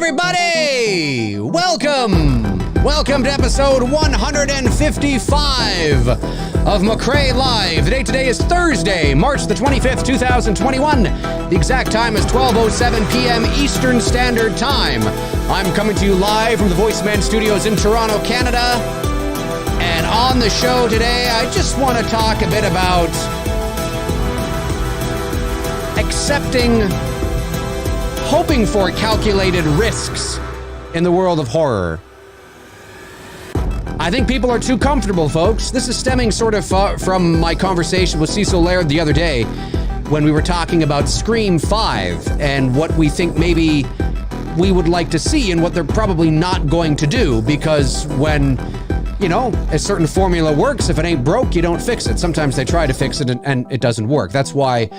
everybody! Welcome to episode 155 of MCRAE Live. The date today is Thursday, March the 25th, 2021. The exact time is 12:07 p.m. Eastern Standard Time. I'm coming to you live from the VoiceMann Studios in Toronto, Canada. And on the show today, I just want to talk a bit about hoping for calculated risks in the world of horror. I think people are too comfortable, folks. This is stemming sort of from my conversation with Cecil Laird the other day when we were talking about Scream 5 and what we think maybe we would like to see and what they're probably not going to do, because when, you know, a certain formula works, if it ain't broke, you don't fix it. Sometimes they try to fix it and it doesn't work. That's why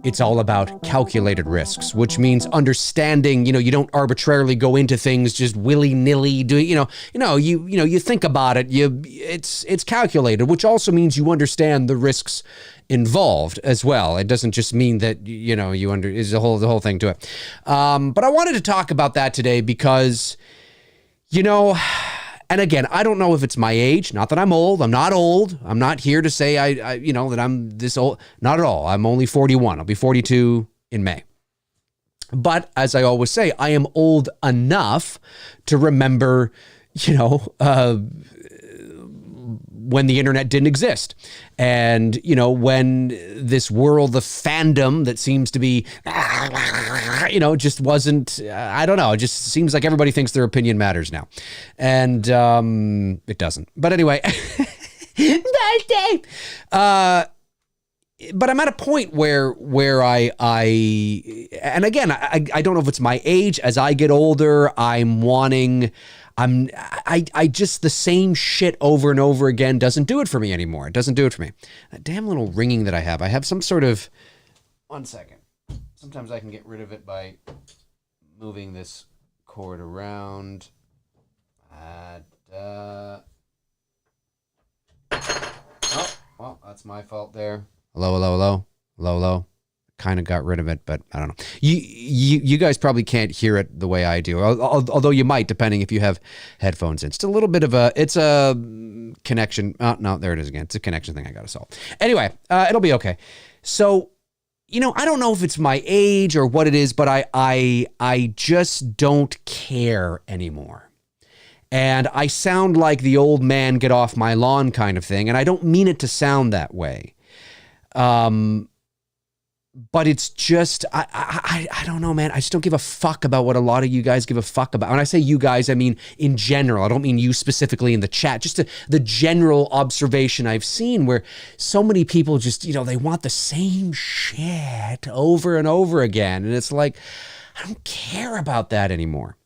it's all about calculated risks, which means understanding, you don't arbitrarily go into things just willy-nilly, you think about it, it's calculated, which also means you understand the risks involved as well. It doesn't just mean that, is the whole thing to it. But I wanted to talk about that today because, and again, I don't know if it's my age. Not that I'm old. I'm not old. I'm not here to say that I'm this old. Not at all. I'm only 41. I'll be 42 in May. But as I always say, I am old enough to remember, when the internet didn't exist. And, when this world of fandom that seems to be, just wasn't, I don't know. It just seems like everybody thinks their opinion matters now. And it doesn't. But anyway, but I'm at a point where I and again, I don't know if it's my age. As I get older, I just, the same shit over and over again doesn't do it for me anymore. It doesn't do it for me. That damn little ringing that I have some sort of, 1 second. Sometimes I can get rid of it by moving this cord around. Oh, well, that's my fault there. Hello. Kind of got rid of it, but I don't know. You guys probably can't hear it the way I do, although you might, depending if you have headphones in. It's a little bit of it's a connection. Oh, no, there it is again. It's a connection thing I got to solve. Anyway, it'll be okay. So, I don't know if it's my age or what it is, but I just don't care anymore. And I sound like the old man get off my lawn kind of thing, and I don't mean it to sound that way. But it's just, I don't know, man. I just don't give a fuck about what a lot of you guys give a fuck about. When I say you guys, I mean in general. I don't mean you specifically in the chat. Just the general observation I've seen where so many people just, they want the same shit over and over again. And it's like, I don't care about that anymore.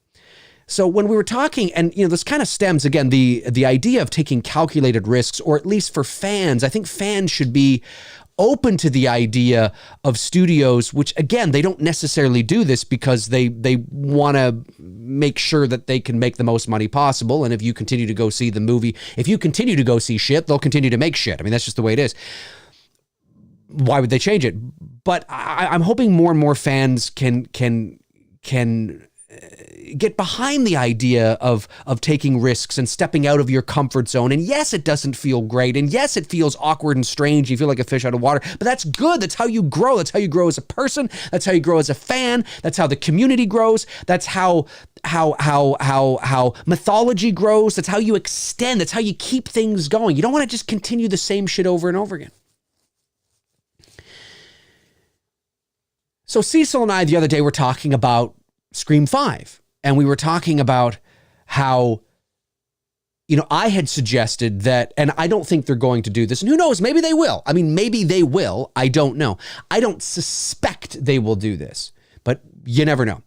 So when we were talking, and this kind of stems, again, the idea of taking calculated risks, or at least for fans, I think fans should be open to the idea of studios, which again, they don't necessarily do this because they want to make sure that they can make the most money possible. And if you continue to go see the movie, if you continue to go see shit, they'll continue to make shit. I mean, that's just the way it is. Why would they change it? But I'm hoping more and more fans can get behind the idea of taking risks and stepping out of your comfort zone. And yes, it doesn't feel great. And yes, it feels awkward and strange. You feel like a fish out of water, but that's good. That's how you grow. That's how you grow as a person. That's how you grow as a fan. That's how the community grows. That's how mythology grows. That's how you extend. That's how you keep things going. You don't want to just continue the same shit over and over again. So Cecil and I the other day were talking about Scream 5. And we were talking about how, I had suggested that, and I don't think they're going to do this, and who knows, maybe they will. I mean, maybe they will. I don't know. I don't suspect they will do this, but you never know.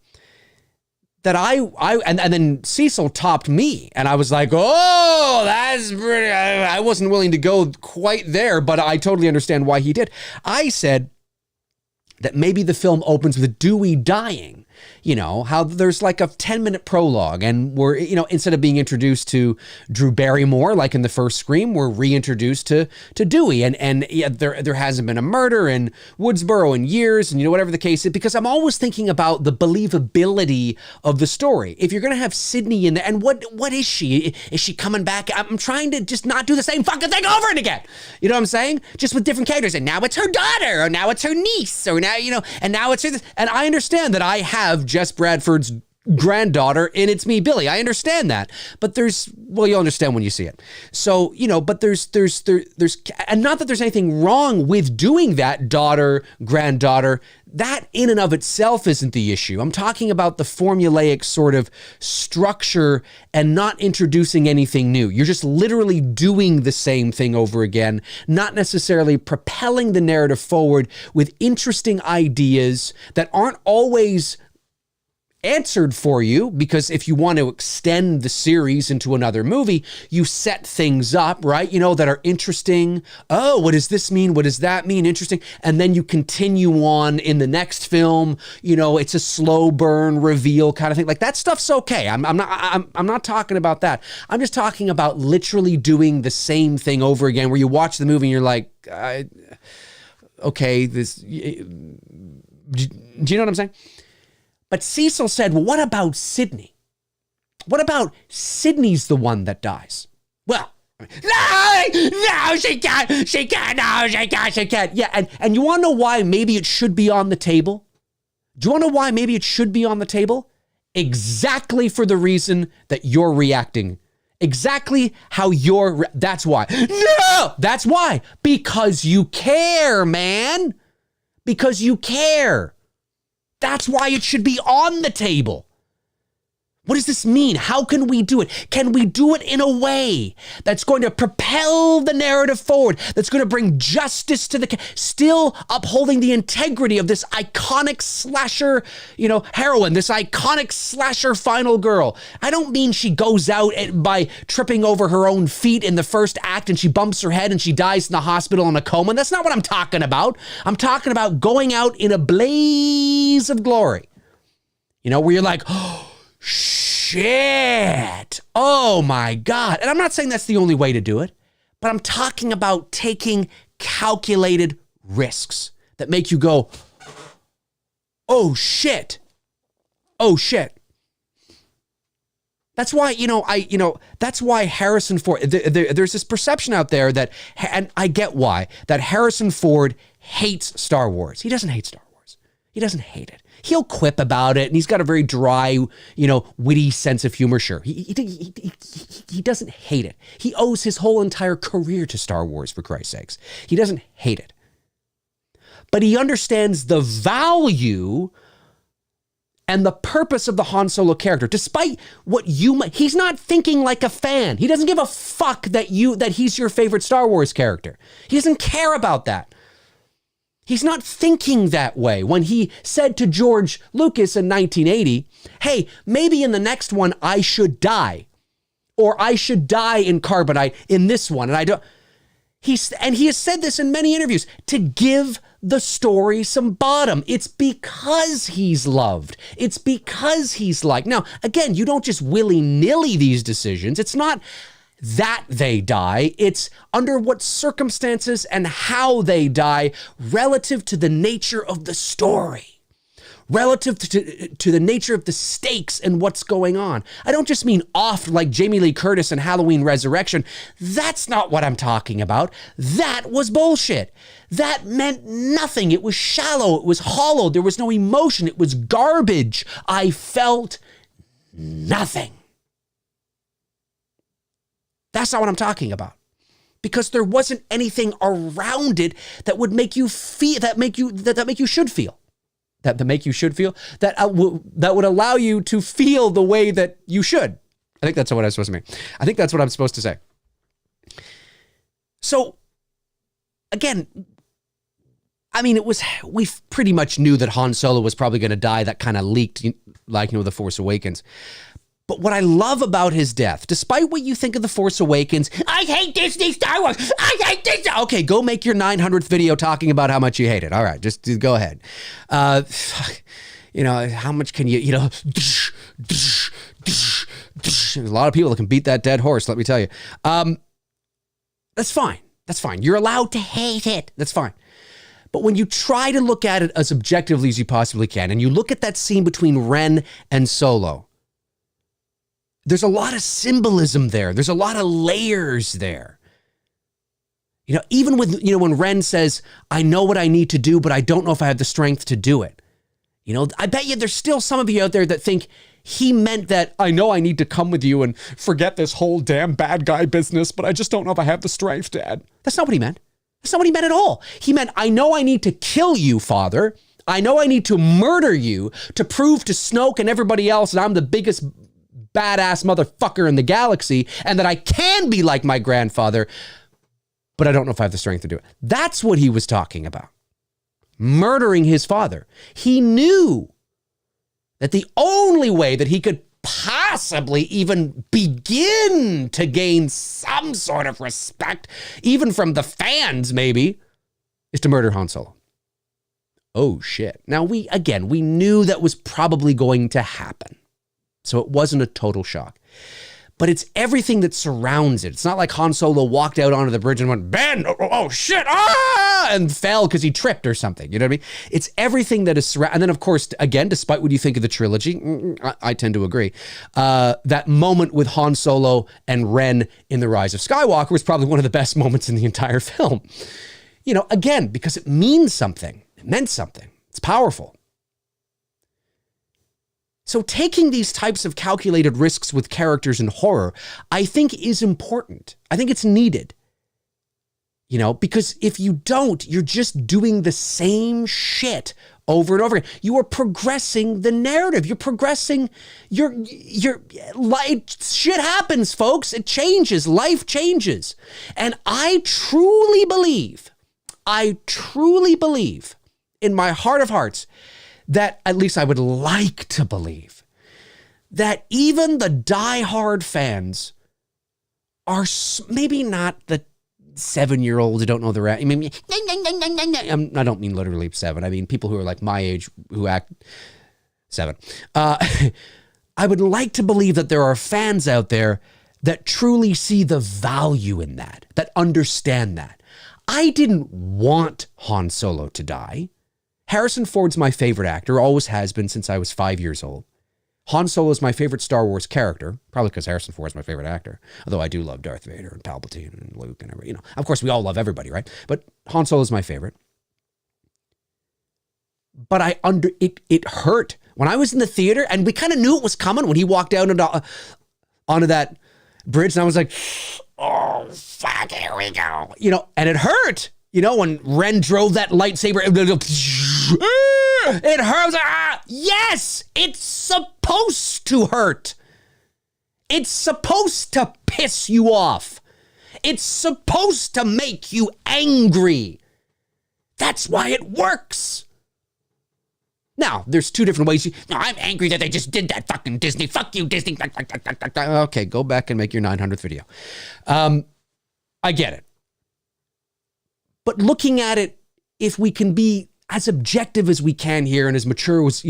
That and then Cecil topped me, and I was like, oh, that's pretty, I wasn't willing to go quite there, but I totally understand why he did. I said that maybe the film opens with Dewey dying, how there's like a 10-minute prologue and we're, instead of being introduced to Drew Barrymore, like in the first Scream, we're reintroduced to Dewey. And yeah, there hasn't been a murder in Woodsboro in years, and whatever the case is, because I'm always thinking about the believability of the story. If you're going to have Sydney in there, and what is she? Is she coming back? I'm trying to just not do the same fucking thing over and again. You know what I'm saying? Just with different characters. And now it's her daughter, or now it's her niece, or now, and now it's her this. And I understand that I have Jess Bradford's granddaughter and it's me, Billy. I understand that. But you'll understand when you see it. So, but there's, and not that there's anything wrong with doing that, daughter, granddaughter. That in and of itself isn't the issue. I'm talking about the formulaic sort of structure and not introducing anything new. You're just literally doing the same thing over again, not necessarily propelling the narrative forward with interesting ideas that aren't always answered for you, because if you want to extend the series into another movie, you set things up, right? That are interesting. Oh, what does this mean? What does that mean? Interesting. And then you continue on in the next film. It's a slow burn reveal kind of thing. Like that stuff's okay. I'm not talking about that. I'm just talking about literally doing the same thing over again, where you watch the movie and you're like, okay, this. Do you know what I'm saying? But Cecil said, well, what about Sydney? What about Sydney's the one that dies? Well, no, she can't. No, she can't. Yeah, and you want to know why maybe it should be on the table? Do you want to know why maybe it should be on the table? Exactly for the reason that you're reacting. Exactly how that's why. No, that's why. Because you care, man. Because you care. That's why it should be on the table. What does this mean? How can we do it? Can we do it in a way that's going to propel the narrative forward, that's going to bring justice to still upholding the integrity of this iconic slasher, heroine, this iconic slasher final girl? I don't mean she goes out by tripping over her own feet in the first act and she bumps her head and she dies in the hospital in a coma. That's not what I'm talking about. I'm talking about going out in a blaze of glory. Where you're like, oh, shit. Oh my God. And I'm not saying that's the only way to do it, but I'm talking about taking calculated risks that make you go, oh shit. Oh shit. That's why, that's why Harrison Ford, there's this perception out there that, and I get why, that Harrison Ford hates Star Wars. He doesn't hate Star Wars. He doesn't hate it. He'll quip about it, and he's got a very dry, witty sense of humor. Sure, he doesn't hate it. He owes his whole entire career to Star Wars, for Christ's sakes. He doesn't hate it. But he understands the value and the purpose of the Han Solo character, despite what he's not thinking like a fan. He doesn't give a fuck that he's your favorite Star Wars character. He doesn't care about that. He's not thinking that way. When he said to George Lucas in 1980, hey, maybe in the next one I should die, or I should die in carbonite in this one. And I don't, he has said this in many interviews, to give the story some bottom. It's because he's loved. It's because he's liked. Now, again, you don't just willy-nilly these decisions. It's not that they die. It's under what circumstances and how they die relative to the nature of the story, relative to the nature of the stakes and what's going on. I don't just mean off like Jamie Lee Curtis in Halloween Resurrection. That's not what I'm talking about. That was bullshit. That meant nothing. It was shallow. It was hollow. There was no emotion. It was garbage. I felt nothing. That's not what I'm talking about. Because there wasn't anything around it that would make you feel, that make you should feel. That make you should feel, that would allow you to feel the way that you should. I think that's what I'm supposed to mean. I think that's what I'm supposed to say. So, again, I mean, we pretty much knew that Han Solo was probably going to die. That kind of leaked, like, The Force Awakens. But what I love about his death, despite what you think of The Force Awakens, I hate Disney Star Wars. I hate Disney. Okay, go make your 900th video talking about how much you hate it. All right, just go ahead. how much can you, there's a lot of people that can beat that dead horse, let me tell you. That's fine. That's fine. You're allowed to hate it. That's fine. But when you try to look at it as objectively as you possibly can, and you look at that scene between Ren and Solo, there's a lot of symbolism there. There's a lot of layers there. Even with, when Ren says, I know what I need to do, but I don't know if I have the strength to do it. I bet you there's still some of you out there that think he meant that, I know I need to come with you and forget this whole damn bad guy business, but I just don't know if I have the strength, Dad. That's not what he meant. That's not what he meant at all. He meant, I know I need to kill you, Father. I know I need to murder you to prove to Snoke and everybody else that I'm the biggest badass motherfucker in the galaxy and that I can be like my grandfather, but I don't know if I have the strength to do it. That's what he was talking about. Murdering his father. He knew that the only way that he could possibly even begin to gain some sort of respect, even from the fans maybe, is to murder Han Solo. Oh shit. Now we knew that was probably going to happen. So it wasn't a total shock. But it's everything that surrounds it. It's not like Han Solo walked out onto the bridge and went, Ben, oh shit, and fell because he tripped or something. You know what I mean? It's everything that is surrounded. And then, of course, again, despite what you think of the trilogy, I tend to agree, that moment with Han Solo and Ren in The Rise of Skywalker was probably one of the best moments in the entire film. Again, because it means something. It meant something. It's powerful. So taking these types of calculated risks with characters in horror, I think is important. I think it's needed. Because if you don't, you're just doing the same shit over and over again. You are progressing the narrative. You're progressing your life. Shit happens, folks. It changes. Life changes. And I truly believe in my heart of hearts, that at least I would like to believe that even the diehard fans are maybe not the 7-year-olds who don't know the rest. I don't mean literally 7. I mean people who are like my age who act 7. I would like to believe that there are fans out there that truly see the value in that understand that. I didn't want Han Solo to die. Harrison Ford's my favorite actor, always has been since I was 5 years old. Han Solo is my favorite Star Wars character, probably because Harrison Ford is my favorite actor. Although I do love Darth Vader and Palpatine and Luke and everybody. Of course we all love everybody, right? But Han Solo is my favorite. But it hurt when I was in the theater, and we kind of knew it was coming when he walked out onto that bridge, and I was like, oh fuck, here we go. And it hurt. When Ren drove that lightsaber, it hurts. Yes, it's supposed to hurt. It's supposed to piss you off. It's supposed to make you angry. That's why it works. Now, there's two different ways. I'm angry that they just did that, fucking Disney. Fuck you, Disney. Okay, go back and make your 900th video. I get it. But looking at it, if we can be as objective as we can here and as mature as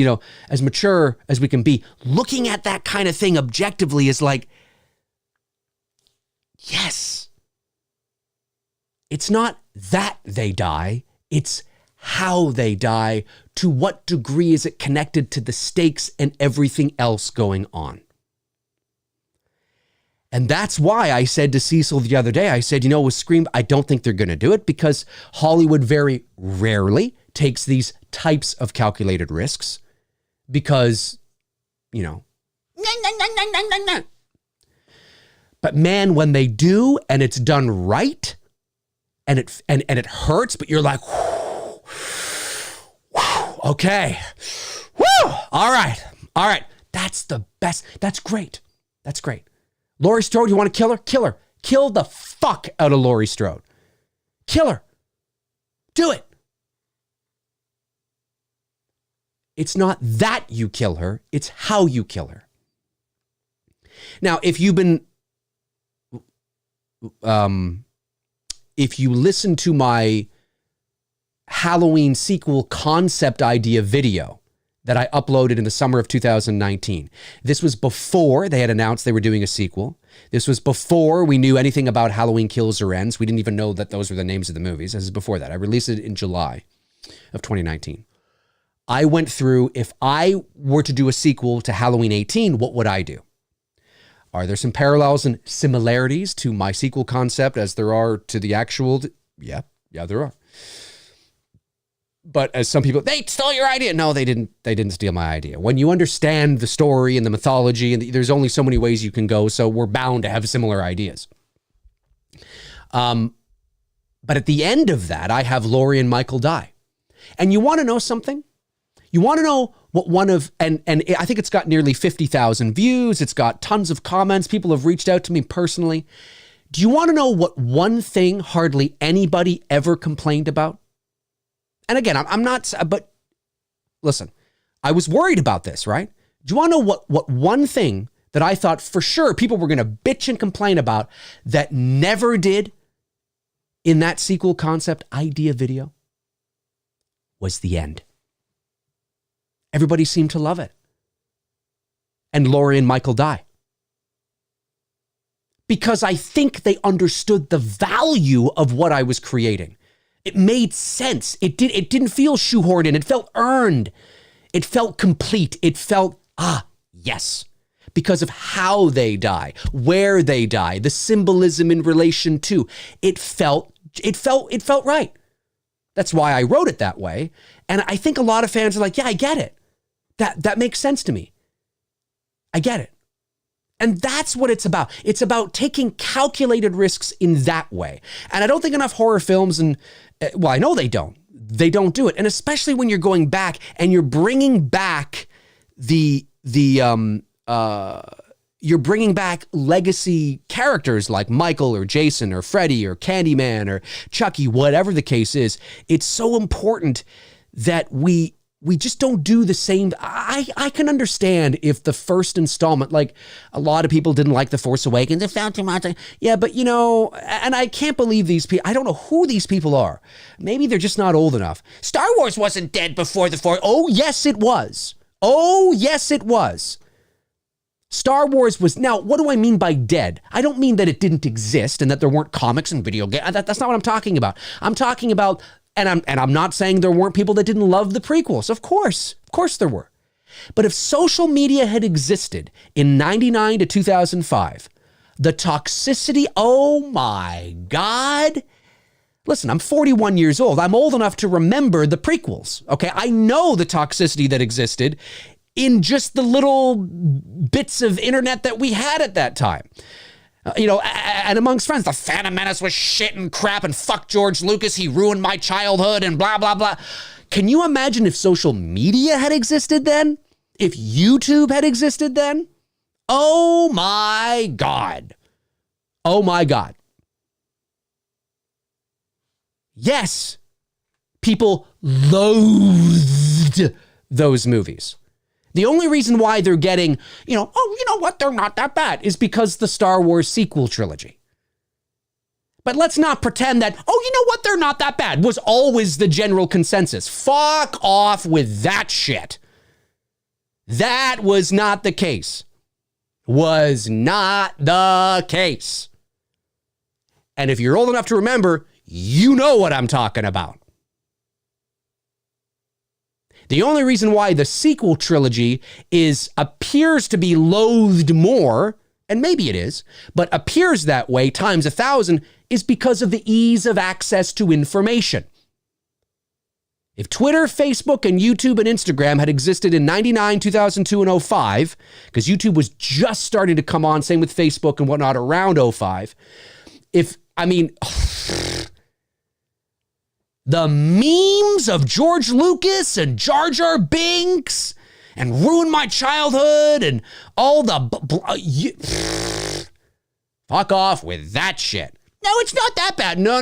we can be, looking at that kind of thing objectively is like, yes. It's not that they die, it's how they die. To what degree is it connected to the stakes and everything else going on? And that's why I said to Cecil the other day, I said, with Scream, I don't think they're going to do it because Hollywood very rarely takes these types of calculated risks because, But man, when they do and it's done right and it hurts, but you're like, okay, all right. That's the best. That's great. Laurie Strode, you want to kill her? Kill her. Kill the fuck out of Laurie Strode. Kill her. Do it. It's not that you kill her, it's how you kill her. Now, if you listen to my Halloween sequel concept idea video, that I uploaded in the summer of 2019. This was before they had announced they were doing a sequel. This was before we knew anything about Halloween Kills or Ends. We didn't even know that those were the names of the movies. This is before that. I released it in July of 2019. I went through, if I were to do a sequel to Halloween 18, what would I do? Are there some parallels and similarities to my sequel concept as there are to the actual? Yeah, there are. But as some people, they stole your idea. No, they didn't steal my idea. When you understand the story and the mythology, and there's only so many ways you can go, so we're bound to have similar ideas. But at the end of that, I have Laurie and Michael die. And you want to know something? You want to know what one of, and I think it's got nearly 50,000 views. It's got tons of comments. People have reached out to me personally. Do you want to know what one thing hardly anybody ever complained about? And again, I'm not, but listen, I was worried about this, right? Do you want to know what one thing that I thought for sure people were going to bitch and complain about that never did in that sequel concept idea video? Was the end. Everybody seemed to love it. And Laurie and Michael die. Because I think they understood the value of what I was creating. It made sense. It didn't feel shoehorned in. It felt earned. It felt complete. It felt, yes. Because of how they die, where they die, the symbolism in relation to. It felt right. That's why I wrote it that way. And I think a lot of fans are like, yeah, I get it. That makes sense to me. I get it. And that's what it's about. It's about taking calculated risks in that way. And I don't think enough horror films I know they don't. They don't do it. And especially when you're going back and you're bringing back you're bringing back legacy characters like Michael or Jason or Freddy or Candyman or Chucky, whatever the case is. It's so important that we just don't do the same. I can understand if the first installment, like a lot of people didn't like The Force Awakens. It found too much. Yeah, but and I can't believe these people. I don't know who these people are. Maybe they're just not old enough. Star Wars wasn't dead before the Force. Oh, yes, it was. Oh, yes, it was. Star Wars was. Now, what do I mean by dead? I don't mean that it didn't exist and that there weren't comics and video games. That's not what I'm talking about. I'm talking about. And I'm not saying there weren't people that didn't love the prequels. Of course there were. But if social media had existed in 99 to 2005, the toxicity, oh my God. Listen, I'm 41 years old. I'm old enough to remember the prequels. Okay, I know the toxicity that existed in just the little bits of internet that we had at that time. And amongst friends, the Phantom Menace was shit and crap and fuck George Lucas. He ruined my childhood and blah, blah, blah. Can you imagine if social media had existed then? If YouTube had existed then? Oh my God. Oh my God. Yes, people loathed those movies. The only reason why they're getting, you know what, they're not that bad is because the Star Wars sequel trilogy. But let's not pretend that, you know what, they're not that bad was always the general consensus. Fuck off with that shit. That was not the case. Was not the case. And if you're old enough to remember, you know what I'm talking about. The only reason why the sequel trilogy appears to be loathed more, and maybe it is, but appears that way times 1,000, is because of the ease of access to information. If Twitter, Facebook, and YouTube and Instagram had existed in 99, 2002, and 05, because YouTube was just starting to come on, same with Facebook and whatnot around 05, the memes of George Lucas and Jar Jar Binks and Ruin My Childhood and all the... fuck off with that shit. No, it's not that bad. No.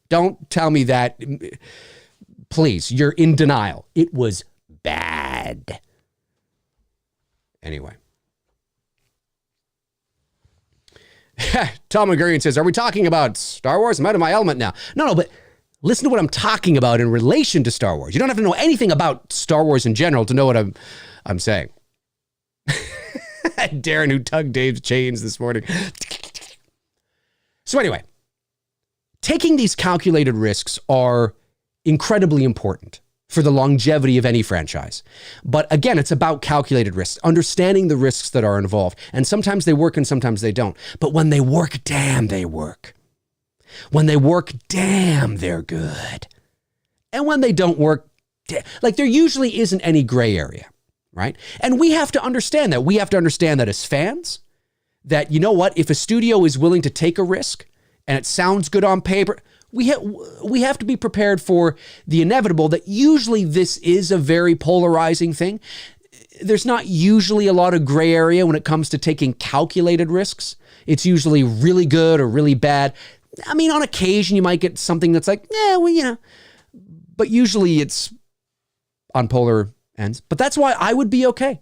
Don't tell me that. Please, you're in denial. It was bad. Anyway. Tom McGurrian says, are we talking about Star Wars? I'm out of my element now. No, but Listen to what I'm talking about in relation to Star Wars. You don't have to know anything about Star Wars in general to know what I'm saying. Darren, who tugged Dave's chains this morning. So anyway, taking these calculated risks are incredibly important for the longevity of any franchise. But again, it's about calculated risks, understanding the risks that are involved. And sometimes they work and sometimes they don't. But when they work, damn, they work. When they work, damn, they're good. And when they don't work, like there usually isn't any gray area, right? And we have to understand that. We have to understand that as fans, that, you know what, if a studio is willing to take a risk and it sounds good on paper, we have to be prepared for the inevitable that usually this is a very polarizing thing. There's not usually a lot of gray area when it comes to taking calculated risks. It's usually really good or really bad. I mean, on occasion, you might get something that's like, yeah, well, you know, but usually it's on polar ends. But that's why I would be okay,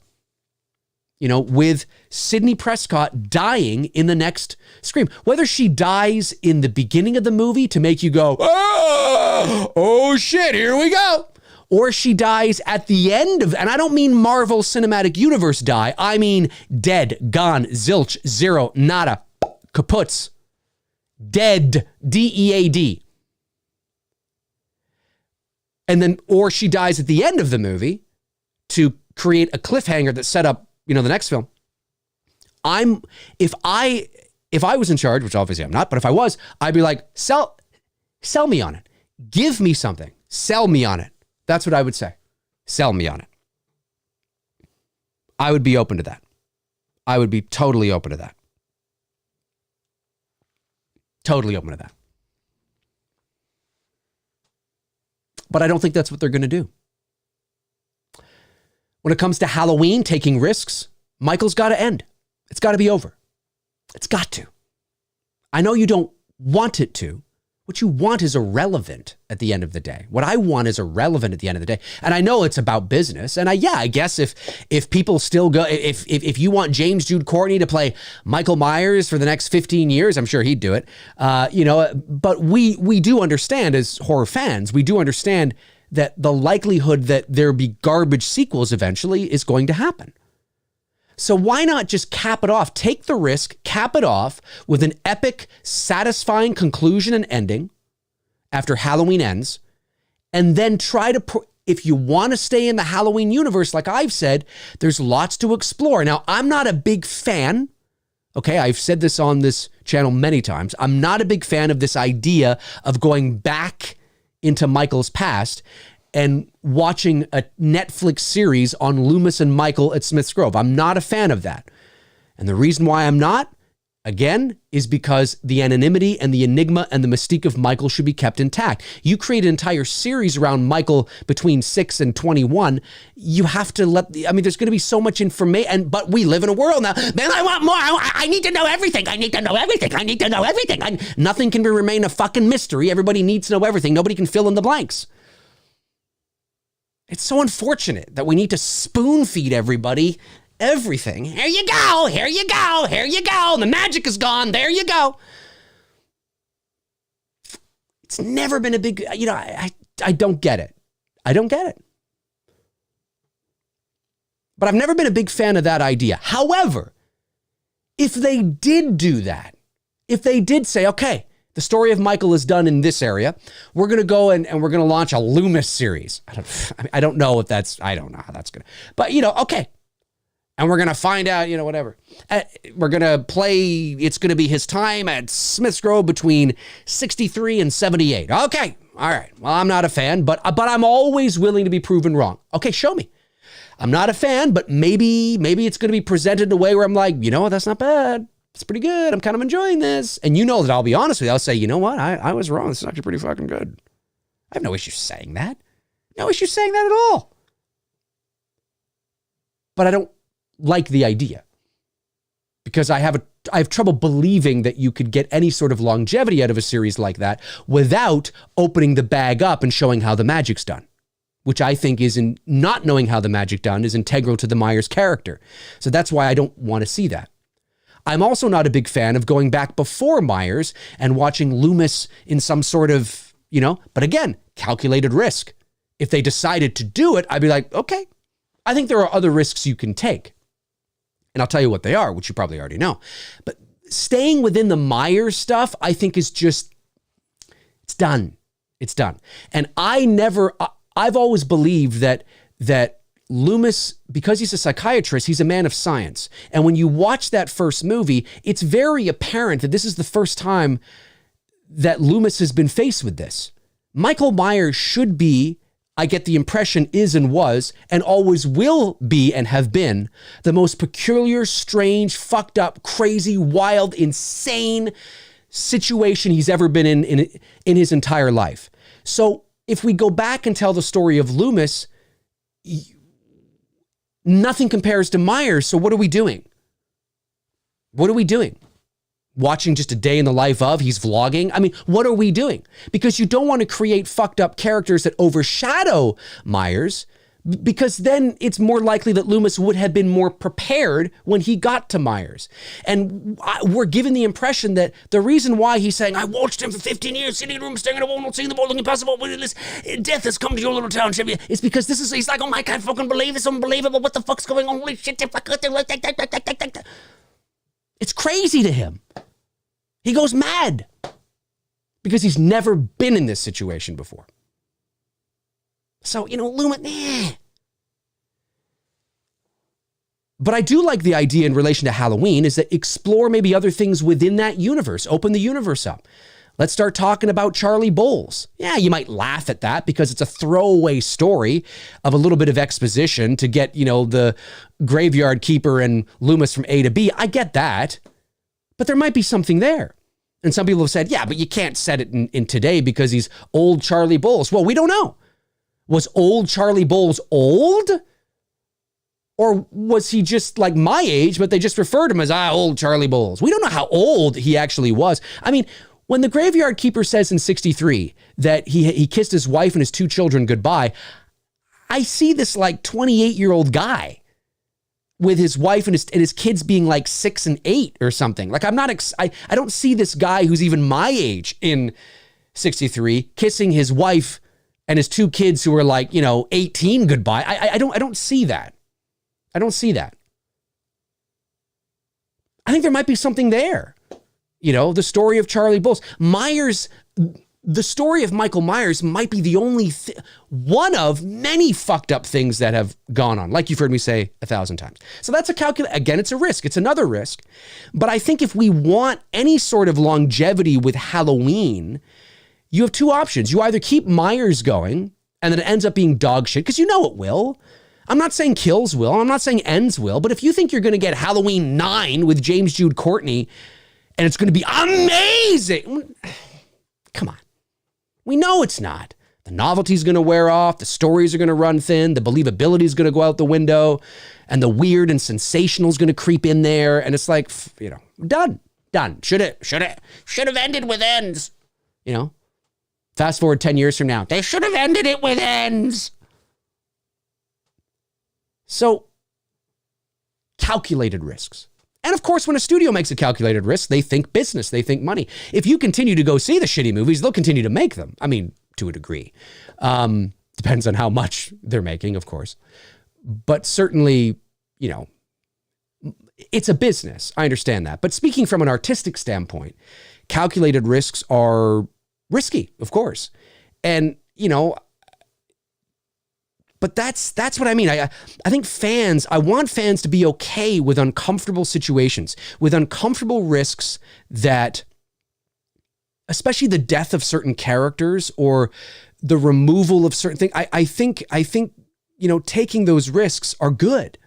you know, with Sidney Prescott dying in the next Scream. Whether she dies in the beginning of the movie to make you go, oh shit, here we go. Or she dies at the end of, and I don't mean Marvel Cinematic Universe die. I mean dead, gone, zilch, zero, nada, kaputs. Dead, D-E-A-D. And then, or she dies at the end of the movie to create a cliffhanger that set up, you know, the next film. If I was in charge, which obviously I'm not, but if I was, I'd be like, sell me on it. Give me something. Sell me on it. That's what I would say. Sell me on it. I would be open to that. I would be totally open to that. Totally open to that. But I don't think that's what they're going to do. When it comes to Halloween, taking risks, Michael's got to end. It's got to be over. It's got to. I know you don't want it to. What you want is irrelevant at the end of the day. What I want is irrelevant at the end of the day. And I know it's about business. And I guess if people still go, if you want James Jude Courtney to play Michael Myers for the next 15 years, I'm sure he'd do it. You know, but we do understand as horror fans, we do understand that the likelihood that there be garbage sequels eventually is going to happen. So why not just cap it off? Take the risk, cap it off with an epic, satisfying conclusion and ending after Halloween ends, and then try to, if you want to stay in the Halloween universe, like I've said, there's lots to explore. Now, I'm not a big fan, okay, I've said this on this channel many times, I'm not a big fan of this idea of going back into Michael's past and watching a Netflix series on Loomis and Michael at Smith's Grove. I'm not a fan of that. And the reason why I'm not, again, is because the anonymity and the enigma and the mystique of Michael should be kept intact. You create an entire series around Michael between 6 and 21. You have to there's going to be so much information, but we live in a world now. Man, I want more. I need to know everything. I need to know everything. I need to know everything. Nothing can remain a fucking mystery. Everybody needs to know everything. Nobody can fill in the blanks. It's so unfortunate that we need to spoon feed everybody everything. Here you go, here you go, here you go. The magic is gone, there you go. It's never been a big, you know, I don't get it. I don't get it. But I've never been a big fan of that idea. However, if they did do that, if they did say, okay, the story of Michael is done in this area, we're going to go and we're going to launch a Loomis series. I don't know if that's, I don't know how that's going to, but you know, okay. And we're going to find out, you know, whatever. We're going to play, it's going to be his time at Smith's Grove between 63 and 78. Okay. All right. Well, I'm not a fan, but I'm always willing to be proven wrong. Okay. Show me. I'm not a fan, but maybe it's going to be presented in a way where I'm like, you know what? That's not bad. It's pretty good. I'm kind of enjoying this. And you know that I'll be honest with you. I'll say, you know what? I was wrong. This is actually pretty fucking good. I have no issue saying that. No issue saying that at all. But I don't like the idea because I have trouble believing that you could get any sort of longevity out of a series like that without opening the bag up and showing how the magic's done, which I think is in not knowing how the magic done is integral to the Myers character. So that's why I don't want to see that. I'm also not a big fan of going back before Myers and watching Loomis in some sort of, but again, calculated risk. If they decided to do it, I'd be like, okay, I think there are other risks you can take. And I'll tell you what they are, which you probably already know. But staying within the Myers stuff, I think is just, it's done. It's done. And I've always believed that Loomis, because he's a psychiatrist, he's a man of science. And when you watch that first movie, it's very apparent that this is the first time that Loomis has been faced with this. Michael Myers should be, I get the impression, is and was, and always will be and have been, the most peculiar, strange, fucked up, crazy, wild, insane situation he's ever been in his entire life. So if we go back and tell the story of Loomis, nothing compares to Myers. So what are we doing? What are we doing? Watching just a day in the life of, he's vlogging. I mean, what are we doing? Because you don't want to create fucked up characters that overshadow Myers, because then it's more likely that Loomis would have been more prepared when he got to Myers. And we're given the impression that the reason why he's saying, I watched him for 15 years, sitting in a room, staring at a wall, not seeing the world, looking impossible, this death has come to your little township. It's because he's like, oh my, I can't fucking believe this, unbelievable, what the fuck's going on, holy shit. It's crazy to him. He goes mad because he's never been in this situation before. So, Loomis, But I do like the idea in relation to Halloween is that explore maybe other things within that universe. Open the universe up. Let's start talking about Charlie Bowles. Yeah, you might laugh at that because it's a throwaway story of a little bit of exposition to get, the graveyard keeper and Loomis from A to B. I get that. But there might be something there. And some people have said, yeah, but you can't set it in today because he's old Charlie Bowles. Well, we don't know. Was old Charlie Bowles old? Or was he just like my age, but they just referred to him as old Charlie Bowles? We don't know how old he actually was. I mean, when the graveyard keeper says in 63 that he kissed his wife and his 2 children goodbye, I see this like 28-year-old guy with his wife and his kids being like 6 and 8 or something. Like I don't see this guy who's even my age in 63 kissing his wife and his 2 kids who are like, 18 goodbye. I don't see that. I don't see that. I think there might be something there. The story of Charlie Bowles. The story of Michael Myers might be the only one of many fucked up things that have gone on, like you've heard me say 1,000 times. So that's again, it's a risk. It's another risk. But I think if we want any sort of longevity with Halloween, you have 2 options. You either keep Myers going and then it ends up being dog shit, because it will. I'm not saying kills will. I'm not saying ends will. But if you think you're going to get Halloween 9 with James Jude Courtney and it's going to be amazing, come on. We know it's not. The novelty's going to wear off. The stories are going to run thin. The believability is going to go out the window. And the weird and sensational is going to creep in there. And it's like, done. Should have ended with ends. Fast forward 10 years from now. They should have ended it with ends. So, calculated risks. And of course, when a studio makes a calculated risk, they think business, they think money. If you continue to go see the shitty movies, they'll continue to make them. I mean, to a degree. Depends on how much they're making, of course. But certainly, it's a business. I understand that. But speaking from an artistic standpoint, calculated risks are risky, of course. And, but that's what I mean. I think I want fans to be okay with uncomfortable situations, with uncomfortable risks that, especially the death of certain characters or the removal of certain things. I think, taking those risks are good.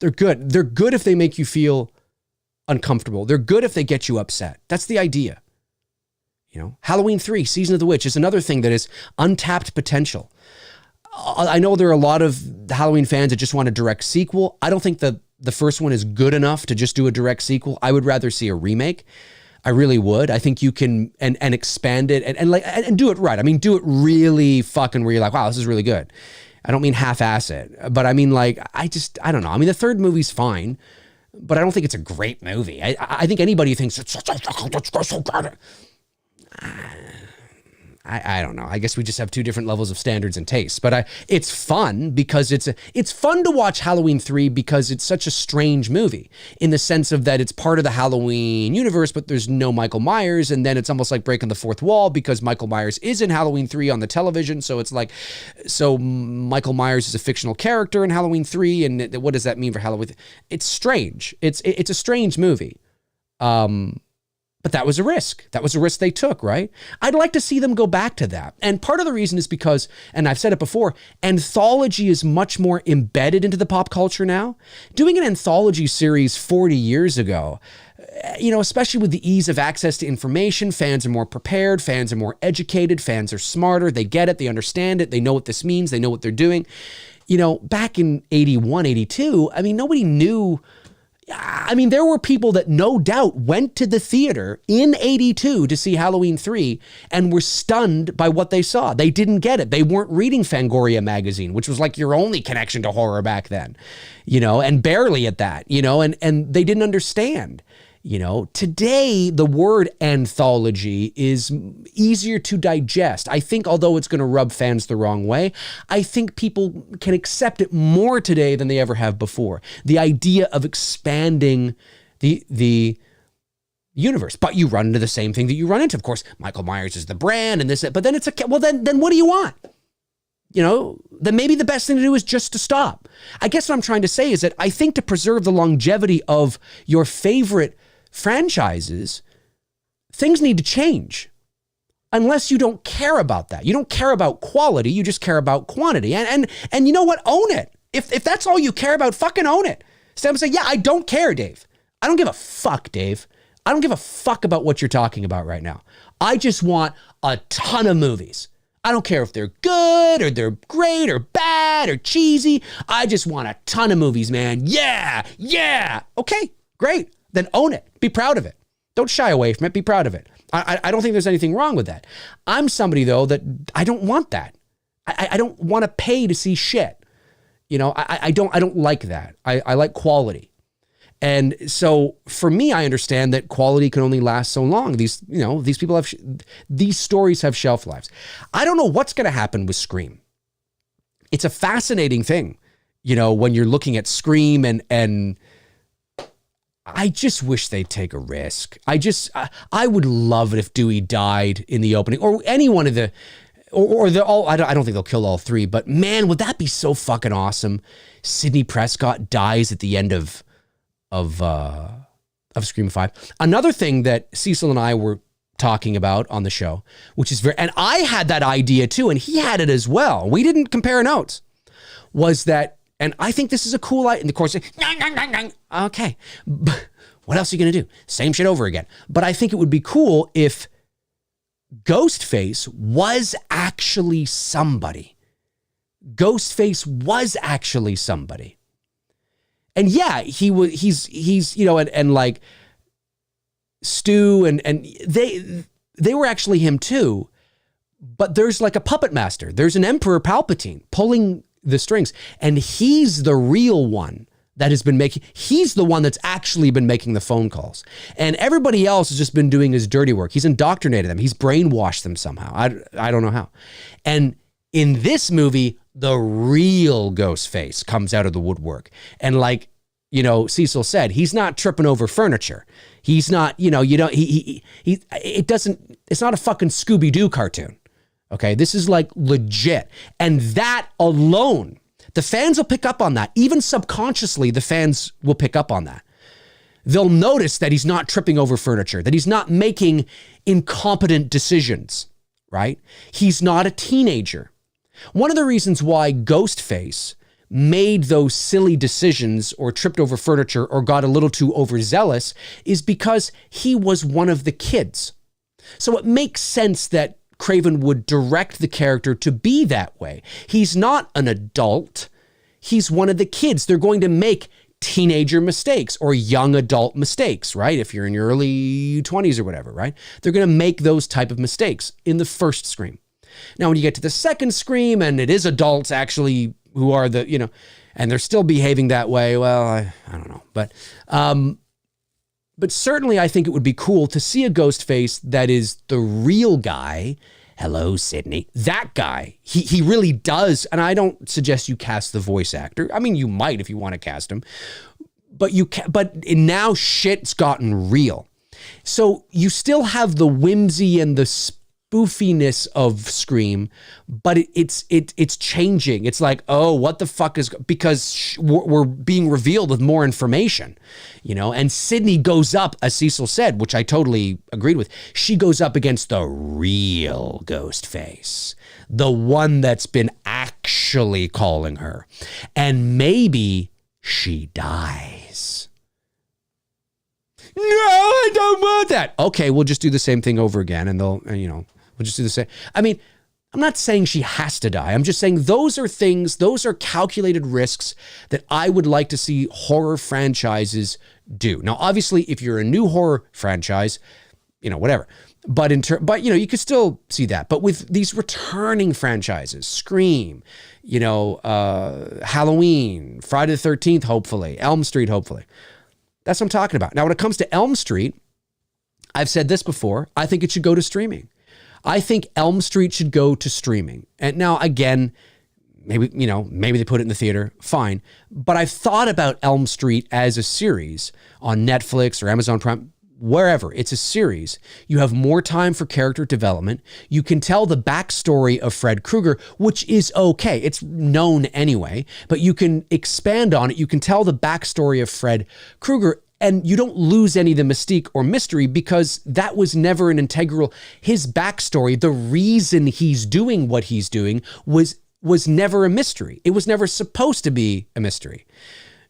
They're good. They're good if they make you feel uncomfortable. They're good if they get you upset. That's the idea. Halloween 3, Season of the Witch is another thing that is untapped potential. I know there are a lot of Halloween fans that just want a direct sequel. I don't think the first one is good enough to just do a direct sequel. I would rather see a remake. I really would. I think you can and expand it and do it right. I mean, do it really fucking where you're like, wow, this is really good. I don't mean half-ass it, but I mean I don't know. I mean, the third movie's fine, but I don't think it's a great movie. I think anybody who thinks it's so good, I don't know. I guess we just have two different levels of standards and tastes. But it's fun because it's fun to watch Halloween 3 because it's such a strange movie in the sense of that it's part of the Halloween universe, but there's no Michael Myers. And then it's almost like breaking the fourth wall because Michael Myers is in Halloween 3 on the television. So it's like, so Michael Myers is a fictional character in Halloween 3. And what does that mean for Halloween? It's strange. It's a strange movie. But that was a risk. That was a risk they took, right? I'd like to see them go back to that. And part of the reason is because, and I've said it before, anthology is much more embedded into the pop culture now. Doing an anthology series 40 years ago, especially with the ease of access to information, fans are more prepared, fans are more educated, fans are smarter, they get it, they understand it, they know what this means, they know what they're doing. Back in 81, 82, nobody knew. There were people that no doubt went to the theater in 82 to see Halloween 3 and were stunned by what they saw. They didn't get it. They weren't reading Fangoria magazine, which was like your only connection to horror back then, and barely at that, and they didn't understand. Today, the word anthology is easier to digest. I think although it's going to rub fans the wrong way, I think people can accept it more today than they ever have before. The idea of expanding the universe, but you run into the same thing that you run into. Of course, Michael Myers is the brand and this, but then it's then what do you want? Then maybe the best thing to do is just to stop. I guess what I'm trying to say is that I think to preserve the longevity of your favorite franchises, things need to change. Unless you don't care about that. You don't care about quality, you just care about quantity. And you know what? Own it. If that's all you care about, fucking own it. Stand up and say, yeah, I don't care, Dave. I don't give a fuck, Dave. I don't give a fuck about what you're talking about right now. I just want a ton of movies. I don't care if they're good or they're great or bad or cheesy. I just want a ton of movies, man. Yeah. Okay, great. Then own it. Be proud of it. Don't shy away from it. Be proud of it. I don't think there's anything wrong with that. I'm somebody, though, that I don't want that. I don't want to pay to see shit. I don't like that. I like quality. And so for me, I understand that quality can only last so long. These people have, these stories have shelf lives. I don't know what's going to happen with Scream. It's a fascinating thing, when you're looking at Scream and I just wish they'd take a risk. I would love it if Dewey died in the opening or any one of the, or they're all, I don't think they'll kill all three, but man, would that be so fucking awesome. Sidney Prescott dies at the end of Scream 5. Another thing that Cecil and I were talking about on the show, which is and I had that idea too, and he had it as well. We didn't compare notes, was that, and I think this is a cool idea. And of course, okay, but what else are you going to do? Same shit over again. But I think it would be cool if Ghostface was actually somebody. Ghostface was actually somebody. And yeah, he's and like Stu and they were actually him too. But there's like a puppet master. There's an Emperor Palpatine pulling the strings, and he's the real one that has been he's the one that's actually been making the phone calls. And everybody else has just been doing his dirty work. He's indoctrinated them. He's brainwashed them somehow. I don't know how. And in this movie, the real Ghostface comes out of the woodwork. And like, Cecil said, he's not tripping over furniture. He's not, it's not a fucking Scooby-Doo cartoon. Okay, this is like legit. And that alone, the fans will pick up on that. Even subconsciously, the fans will pick up on that. They'll notice that he's not tripping over furniture, that he's not making incompetent decisions, right? He's not a teenager. One of the reasons why Ghostface made those silly decisions or tripped over furniture or got a little too overzealous is because he was one of the kids. So it makes sense that Craven would direct the character to be that way. He's not an adult. He's one of the kids. They're going to make teenager mistakes or young adult mistakes, right? If you're in your early 20s or whatever, right? They're going to make those type of mistakes in the first Scream. Now, when you get to the second Scream and it is adults actually who are the, and they're still behaving that way, well, I don't know. But certainly I think it would be cool to see a Ghostface that is the real guy hello, Sydney. That guy, he really does. And I don't suggest you cast the voice actor. I mean, you might if you want to cast him, but now shit's gotten real. So you still have the whimsy and the spoofiness of Scream, but it's changing. It's like, oh, what the fuck is, because we're being revealed with more information, and Sydney goes up, as Cecil said, which I totally agreed with. She goes up against the real Ghostface, the one that's been actually calling her, and maybe she dies. No, I don't want that. Okay, we'll just do the same thing over again, and we'll just do the same. I mean, I'm not saying she has to die. I'm just saying those are calculated risks that I would like to see horror franchises do. Now, obviously, if you're a new horror franchise, whatever. But you could still see that. But with these returning franchises, Scream, Halloween, Friday the 13th, hopefully, Elm Street, hopefully. That's what I'm talking about. Now, when it comes to Elm Street, I've said this before, I think it should go to streaming. I think Elm Street should go to streaming. And now, again, maybe they put it in the theater, fine. But I've thought about Elm Street as a series on Netflix or Amazon Prime, wherever. It's a series. You have more time for character development. You can tell the backstory of Fred Krueger, which is okay. It's known anyway, but you can expand on it. You can tell the backstory of Fred Krueger, and you don't lose any of the mystique or mystery, because that was never an integral. His backstory, the reason he's doing what he's doing was never a mystery. It was never supposed to be a mystery.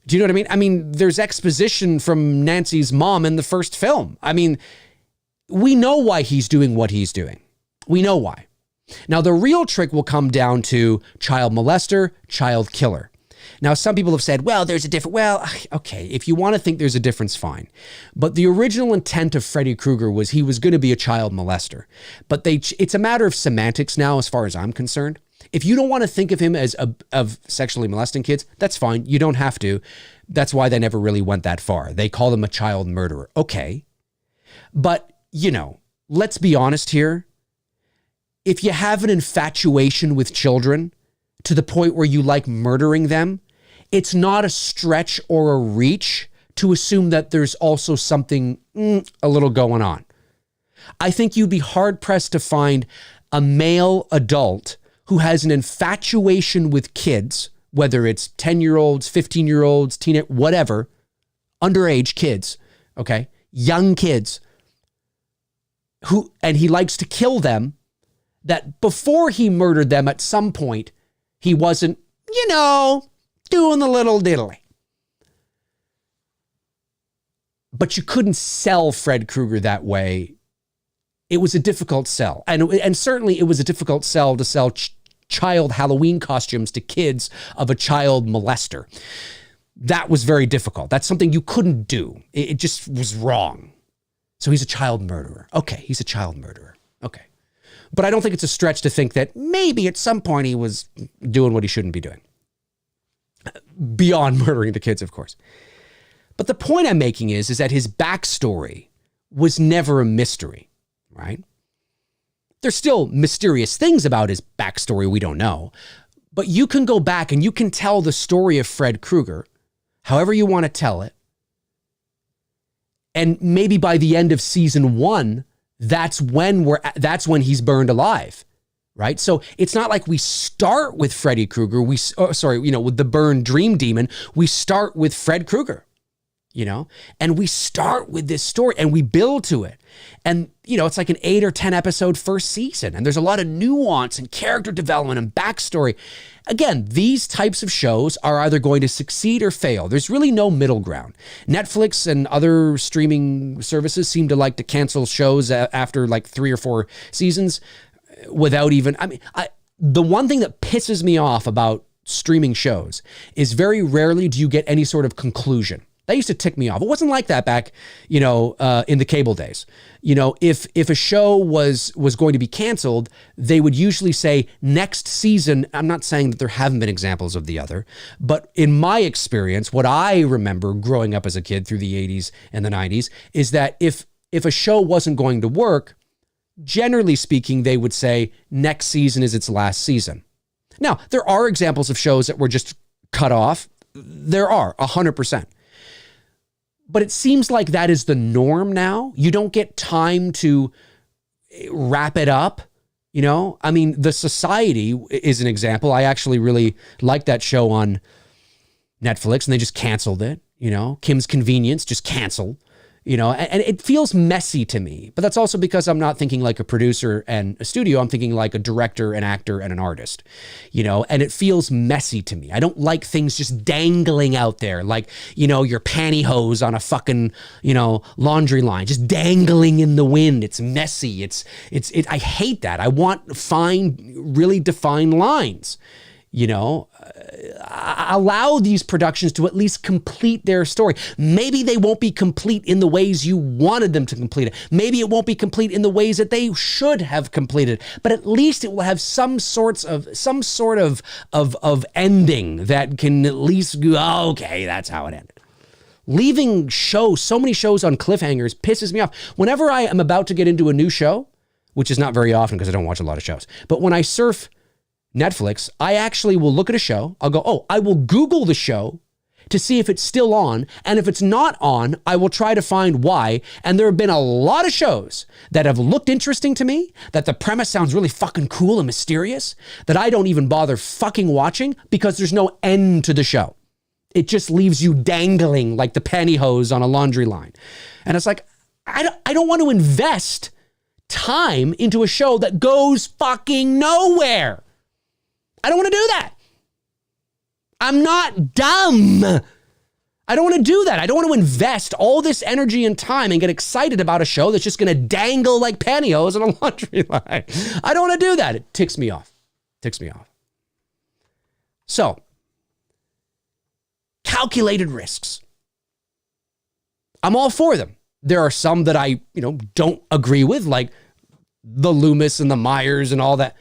Do you know what I mean? I mean, there's exposition from Nancy's mom in the first film. I mean, we know why he's doing what he's doing. We know why. Now, the real trick will come down to child molester, child killer. Now, some people have said, well, there's a difference. Well, okay, if you want to think there's a difference, fine. But the original intent of Freddy Krueger was he was going to be a child molester. But it's a matter of semantics now, as far as I'm concerned. If you don't want to think of him as of sexually molesting kids, that's fine. You don't have to. That's why they never really went that far. They called him a child murderer. Okay. But, let's be honest here. If you have an infatuation with children to the point where you like murdering them, it's not a stretch or a reach to assume that there's also something a little going on. I think you'd be hard-pressed to find a male adult who has an infatuation with kids, whether it's 10-year-olds, 15-year-olds, teenage, whatever, underage kids, okay, young kids, and he likes to kill them, that before he murdered them at some point, he wasn't, doing the little diddly. But you couldn't sell Fred Krueger that way. It was a difficult sell. And certainly it was a difficult sell to sell child Halloween costumes to kids of a child molester. That was very difficult. That's something you couldn't do. It just was wrong. So he's a child murderer. Okay, he's a child murderer. Okay. But I don't think it's a stretch to think that maybe at some point he was doing what he shouldn't be doing. Beyond murdering the kids, of course. But the point I'm making is that his backstory was never a mystery, right? There's still mysterious things about his backstory we don't know, but you can go back and you can tell the story of Fred Krueger, however you want to tell it. And maybe by the end of season 1, that's when he's burned alive, right? So it's not like we start with Freddy Krueger. With the burned dream demon, we start with Fred Krueger. And we start with this story and we build to it. And, it's like an 8 or 10 episode first season. And there's a lot of nuance and character development and backstory. Again, these types of shows are either going to succeed or fail. There's really no middle ground. Netflix and other streaming services seem to like to cancel shows after like 3 or 4 seasons without even, the one thing that pisses me off about streaming shows is very rarely do you get any sort of conclusion. That used to tick me off. It wasn't like that back, in the cable days. If a show was going to be canceled, they would usually say next season. I'm not saying that there haven't been examples of the other, but in my experience, what I remember growing up as a kid through the 80s and the 90s is that if a show wasn't going to work, generally speaking, they would say next season is its last season. Now, there are examples of shows that were just cut off. There are, 100%. But it seems like that is the norm now. You don't get time to wrap it up. You know, I mean, The Society is an example. I actually really like that show on Netflix, and they just canceled it. You know, Kim's Convenience just canceled. You know, and it feels messy to me. But that's also because I'm not thinking like a producer and a studio. I'm thinking like a director, an actor, and an artist. You know, and it feels messy to me. I don't like things just dangling out there like, you know, your pantyhose on a fucking, you know, laundry line, just dangling in the wind. It's messy. I hate that. I want fine, really defined lines. You know, allow these productions to at least complete their story. Maybe they won't be complete in the ways you wanted them to complete it. Maybe it won't be complete in the ways that they should have completed, but at least it will have some sort of ending that can at least go, okay, that's how it ended. Leaving so many shows on cliffhangers pisses me off. Whenever I am about to get into a new show, which is not very often because I don't watch a lot of shows, but when I surf Netflix, I actually will look at a show. I'll go, oh, I will Google the show to see if it's still on. And if it's not on, I will try to find why. And there have been a lot of shows that have looked interesting to me, that the premise sounds really fucking cool and mysterious, that I don't even bother fucking watching because there's no end to the show. It just leaves you dangling like the pantyhose on a laundry line. And it's like, I don't want to invest time into a show that goes fucking nowhere. I don't want to do that. I'm not dumb. I don't want to do that. I don't want to invest all this energy and time and get excited about a show that's just going to dangle like pantyhose on a laundry line. I don't want to do that. It ticks me off. So, calculated risks. I'm all for them. There are some that I, don't agree with, like the Loomis and the Myers and all that.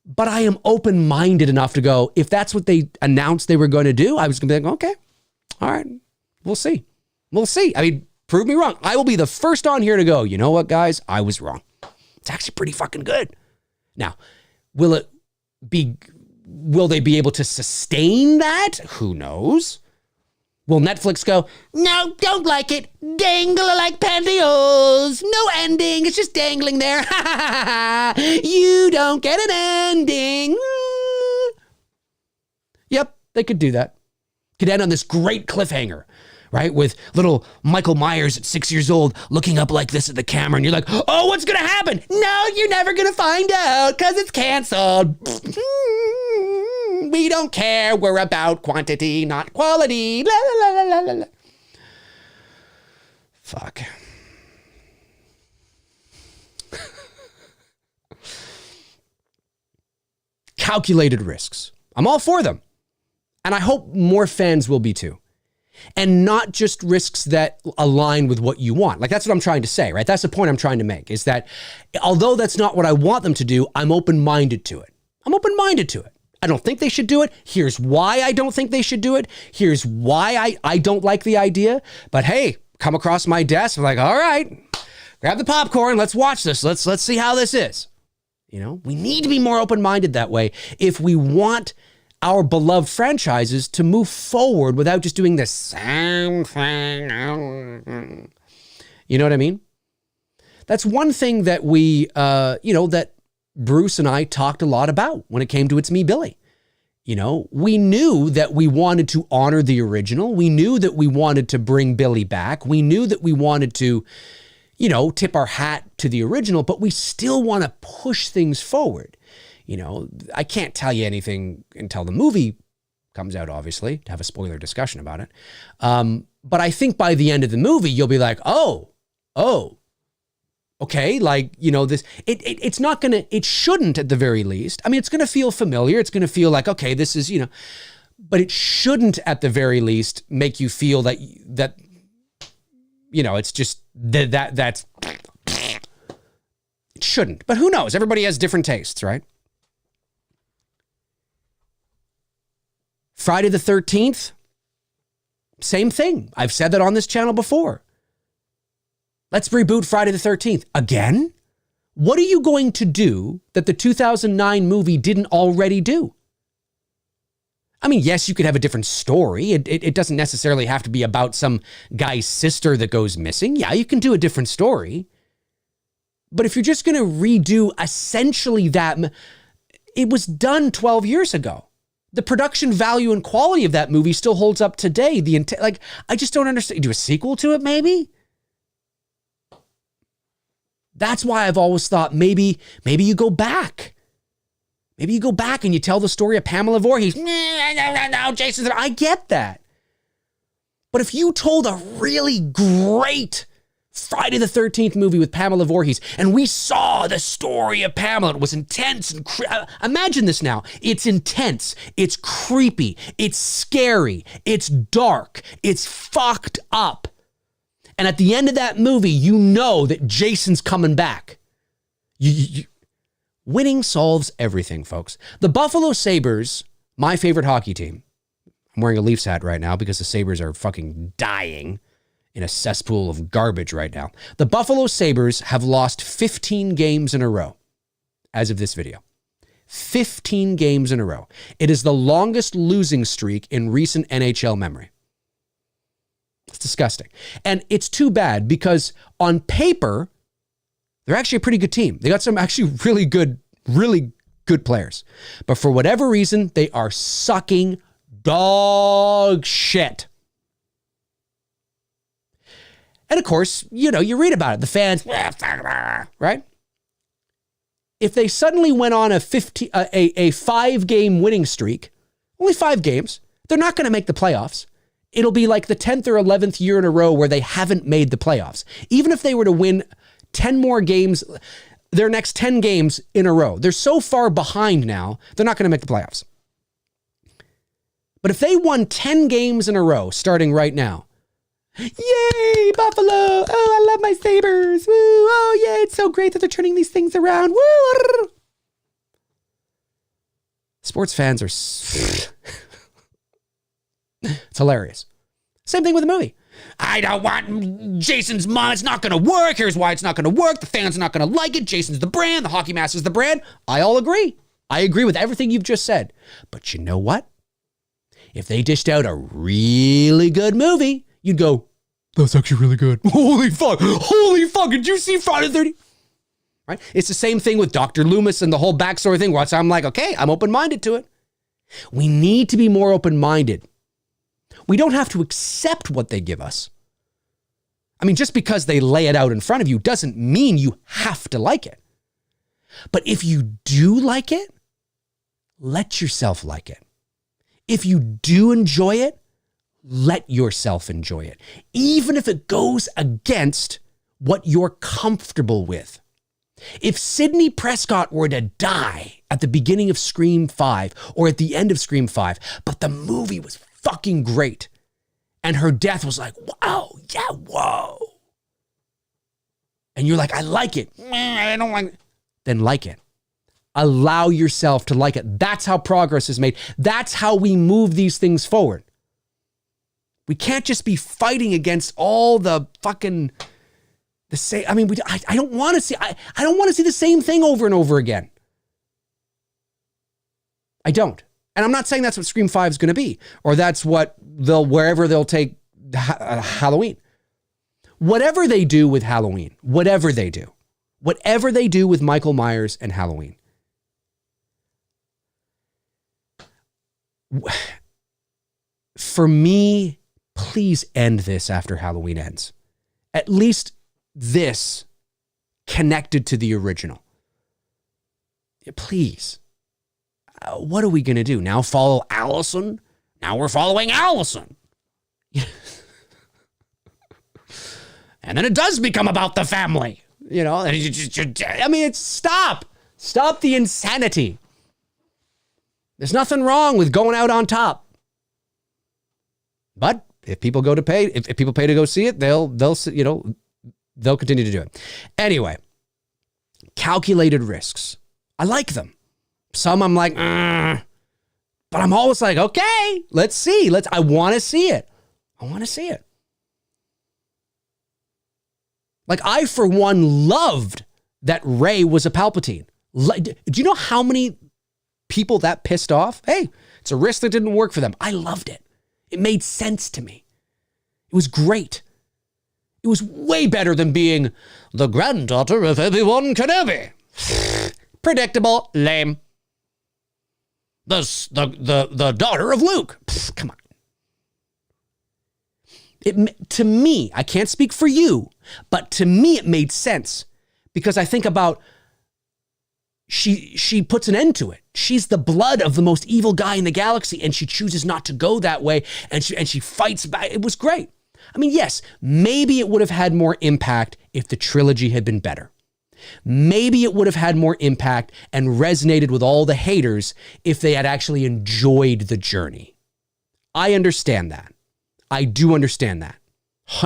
But I am open-minded enough to go, if that's what they announced they were going to do, I was going to be like, okay, all right, we'll see. I mean, prove me wrong. I will be the first on here to go, you know what, guys? I was wrong. It's actually pretty fucking good. Now, will they be able to sustain that? Who knows? Will Netflix go, no, don't like it. Dangle like pantyhose. No ending. It's just dangling there. You don't get an ending. Yep, they could do that. Could end on this great cliffhanger, right? With little Michael Myers at 6 years old looking up like this at the camera. And you're like, oh, what's going to happen? No, you're never going to find out because it's canceled. We don't care. We're about quantity, not quality. La, la, la, la, la, la. Fuck. Calculated risks. I'm all for them. And I hope more fans will be too. And not just risks that align with what you want. Like, that's what I'm trying to say, right? That's the point I'm trying to make, is that although that's not what I want them to do, I'm open-minded to it. I don't think they should do it. Here's why I don't think they should do it. Here's why I don't like the idea. But hey, come across my desk, I'm like, all right, grab the popcorn. Let's watch this. Let's see how this is. We need to be more open-minded that way if we want our beloved franchises to move forward without just doing the same thing. You know what I mean? That's one thing that we, that Bruce and I talked a lot about when it came to It's Me, Billy. We knew that we wanted to honor the original. We knew that we wanted to bring Billy back. We knew that we wanted to, tip our hat to the original, but we still want to push things forward. I can't tell you anything until the movie comes out, obviously, to have a spoiler discussion about it. But I think by the end of the movie, you'll be like, oh, okay, like, this, it's not going to, it shouldn't at the very least. I mean, it's going to feel familiar. It's going to feel like, okay, this is, but it shouldn't at the very least make you feel that, it's just that's, it shouldn't. But who knows? Everybody has different tastes, right? Friday the 13th, same thing. I've said that on this channel before. Let's reboot Friday the 13th. Again? What are you going to do that the 2009 movie didn't already do? I mean, yes, you could have a different story. It doesn't necessarily have to be about some guy's sister that goes missing. Yeah, you can do a different story. But if you're just going to redo essentially that, it was done 12 years ago. The production value and quality of that movie still holds up today. I just don't understand. Do a sequel to it, maybe? That's why I've always thought maybe you go back. Maybe you go back and you tell the story of Pamela Voorhees. No, Jason's there. I get that. But if you told a really great Friday the 13th movie with Pamela Voorhees, and we saw the story of Pamela, it was intense and imagine this now. It's intense. It's creepy. It's scary. It's dark. It's fucked up. And at the end of that movie, you know that Jason's coming back. Winning solves everything, folks. The Buffalo Sabres, my favorite hockey team. I'm wearing a Leafs hat right now because the Sabres are fucking dying in a cesspool of garbage right now. The Buffalo Sabres have lost 15 games in a row as of this video. 15 games in a row. It is the longest losing streak in recent NHL memory. It's disgusting. And it's too bad because on paper, they're actually a pretty good team. They got some actually really good players. But for whatever reason, they are sucking dog shit. And of course, you read about it. The fans, right? If they suddenly went on a 5-game winning streak, only 5 games, they're not going to make the playoffs. It'll be like the 10th or 11th year in a row where they haven't made the playoffs. Even if they were to win 10 more games, their next 10 games in a row, they're so far behind now, they're not going to make the playoffs. But if they won 10 games in a row starting right now, yay, Buffalo! Oh, I love my Sabres! Woo! Oh, yeah, it's so great that they're turning these things around! Woo! Sports fans are... It's hilarious. Same thing with the movie. I don't want Jason's mom. It's not going to work. Here's why it's not going to work. The fans are not going to like it. Jason's the brand. The hockey mask is the brand. I all agree. I agree with everything you've just said. But you know what? If they dished out a really good movie, you'd go, that's actually really good. Holy fuck. Did you see Friday the 13th? Right? It's the same thing with Dr. Loomis and the whole backstory thing where I'm like, okay, I'm open-minded to it. We need to be more open-minded. We don't have to accept what they give us. I mean, just because they lay it out in front of you doesn't mean you have to like it. But if you do like it, let yourself like it. If you do enjoy it, let yourself enjoy it. Even if it goes against what you're comfortable with. If Sidney Prescott were to die at the beginning of Scream 5 or at the end of Scream 5, but the movie was fucking great, and her death was like, wow, yeah, whoa. And you're like, I like it. I don't like it. Then like it. Allow yourself to like it. That's how progress is made. That's how we move these things forward. We can't just be fighting against all the fucking the same. I mean, I don't want to see. I don't want to see the same thing over and over again. I don't. And I'm not saying that's what Scream 5 is going to be, or that's what wherever they'll take Halloween. Whatever they do with Halloween, whatever they do with Michael Myers and Halloween, for me, please end this after Halloween ends. At least this connected to the original. Please. What are we going to do? Now follow Allison? Now we're following Allison. And then it does become about the family. And it's stop. Stop the insanity. There's nothing wrong with going out on top. But if people if people pay to go see it, they'll continue to do it. Anyway, calculated risks. I like them. Some I'm like, but I'm always like, okay, let's see. I want to see it. Like, I, for one, loved that Rey was a Palpatine. Do you know how many people that pissed off? Hey, it's a risk that didn't work for them. I loved it. It made sense to me. It was great. It was way better than being the granddaughter of Obi-Wan Kenobi. Predictable, lame. The daughter of Luke. Come on. To me, I can't speak for you, but to me it made sense because I think about she puts an end to it. She's the blood of the most evil guy in the galaxy, and she chooses not to go that way, and she fights back. It was great. I mean, yes, maybe it would have had more impact if the trilogy had been better. Maybe it would have had more impact and resonated with all the haters if they had actually enjoyed the journey. I understand that. I do understand that.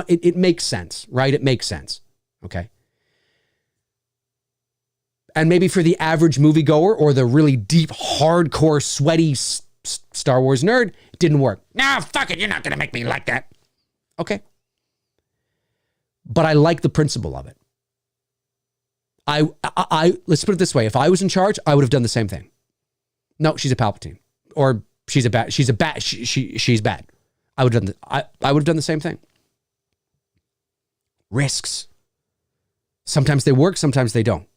It makes sense, right? It makes sense. Okay. And maybe for the average moviegoer or the really deep, hardcore, sweaty Star Wars nerd, it didn't work. Nah, fuck it. You're not going to make me like that. Okay. But I like the principle of it. Let's put it this way. If I was in charge, I would have done the same thing. No, she's a Palpatine. Or she's bad. She's bad. I would have done the same thing. Risks. Sometimes they work, sometimes they don't.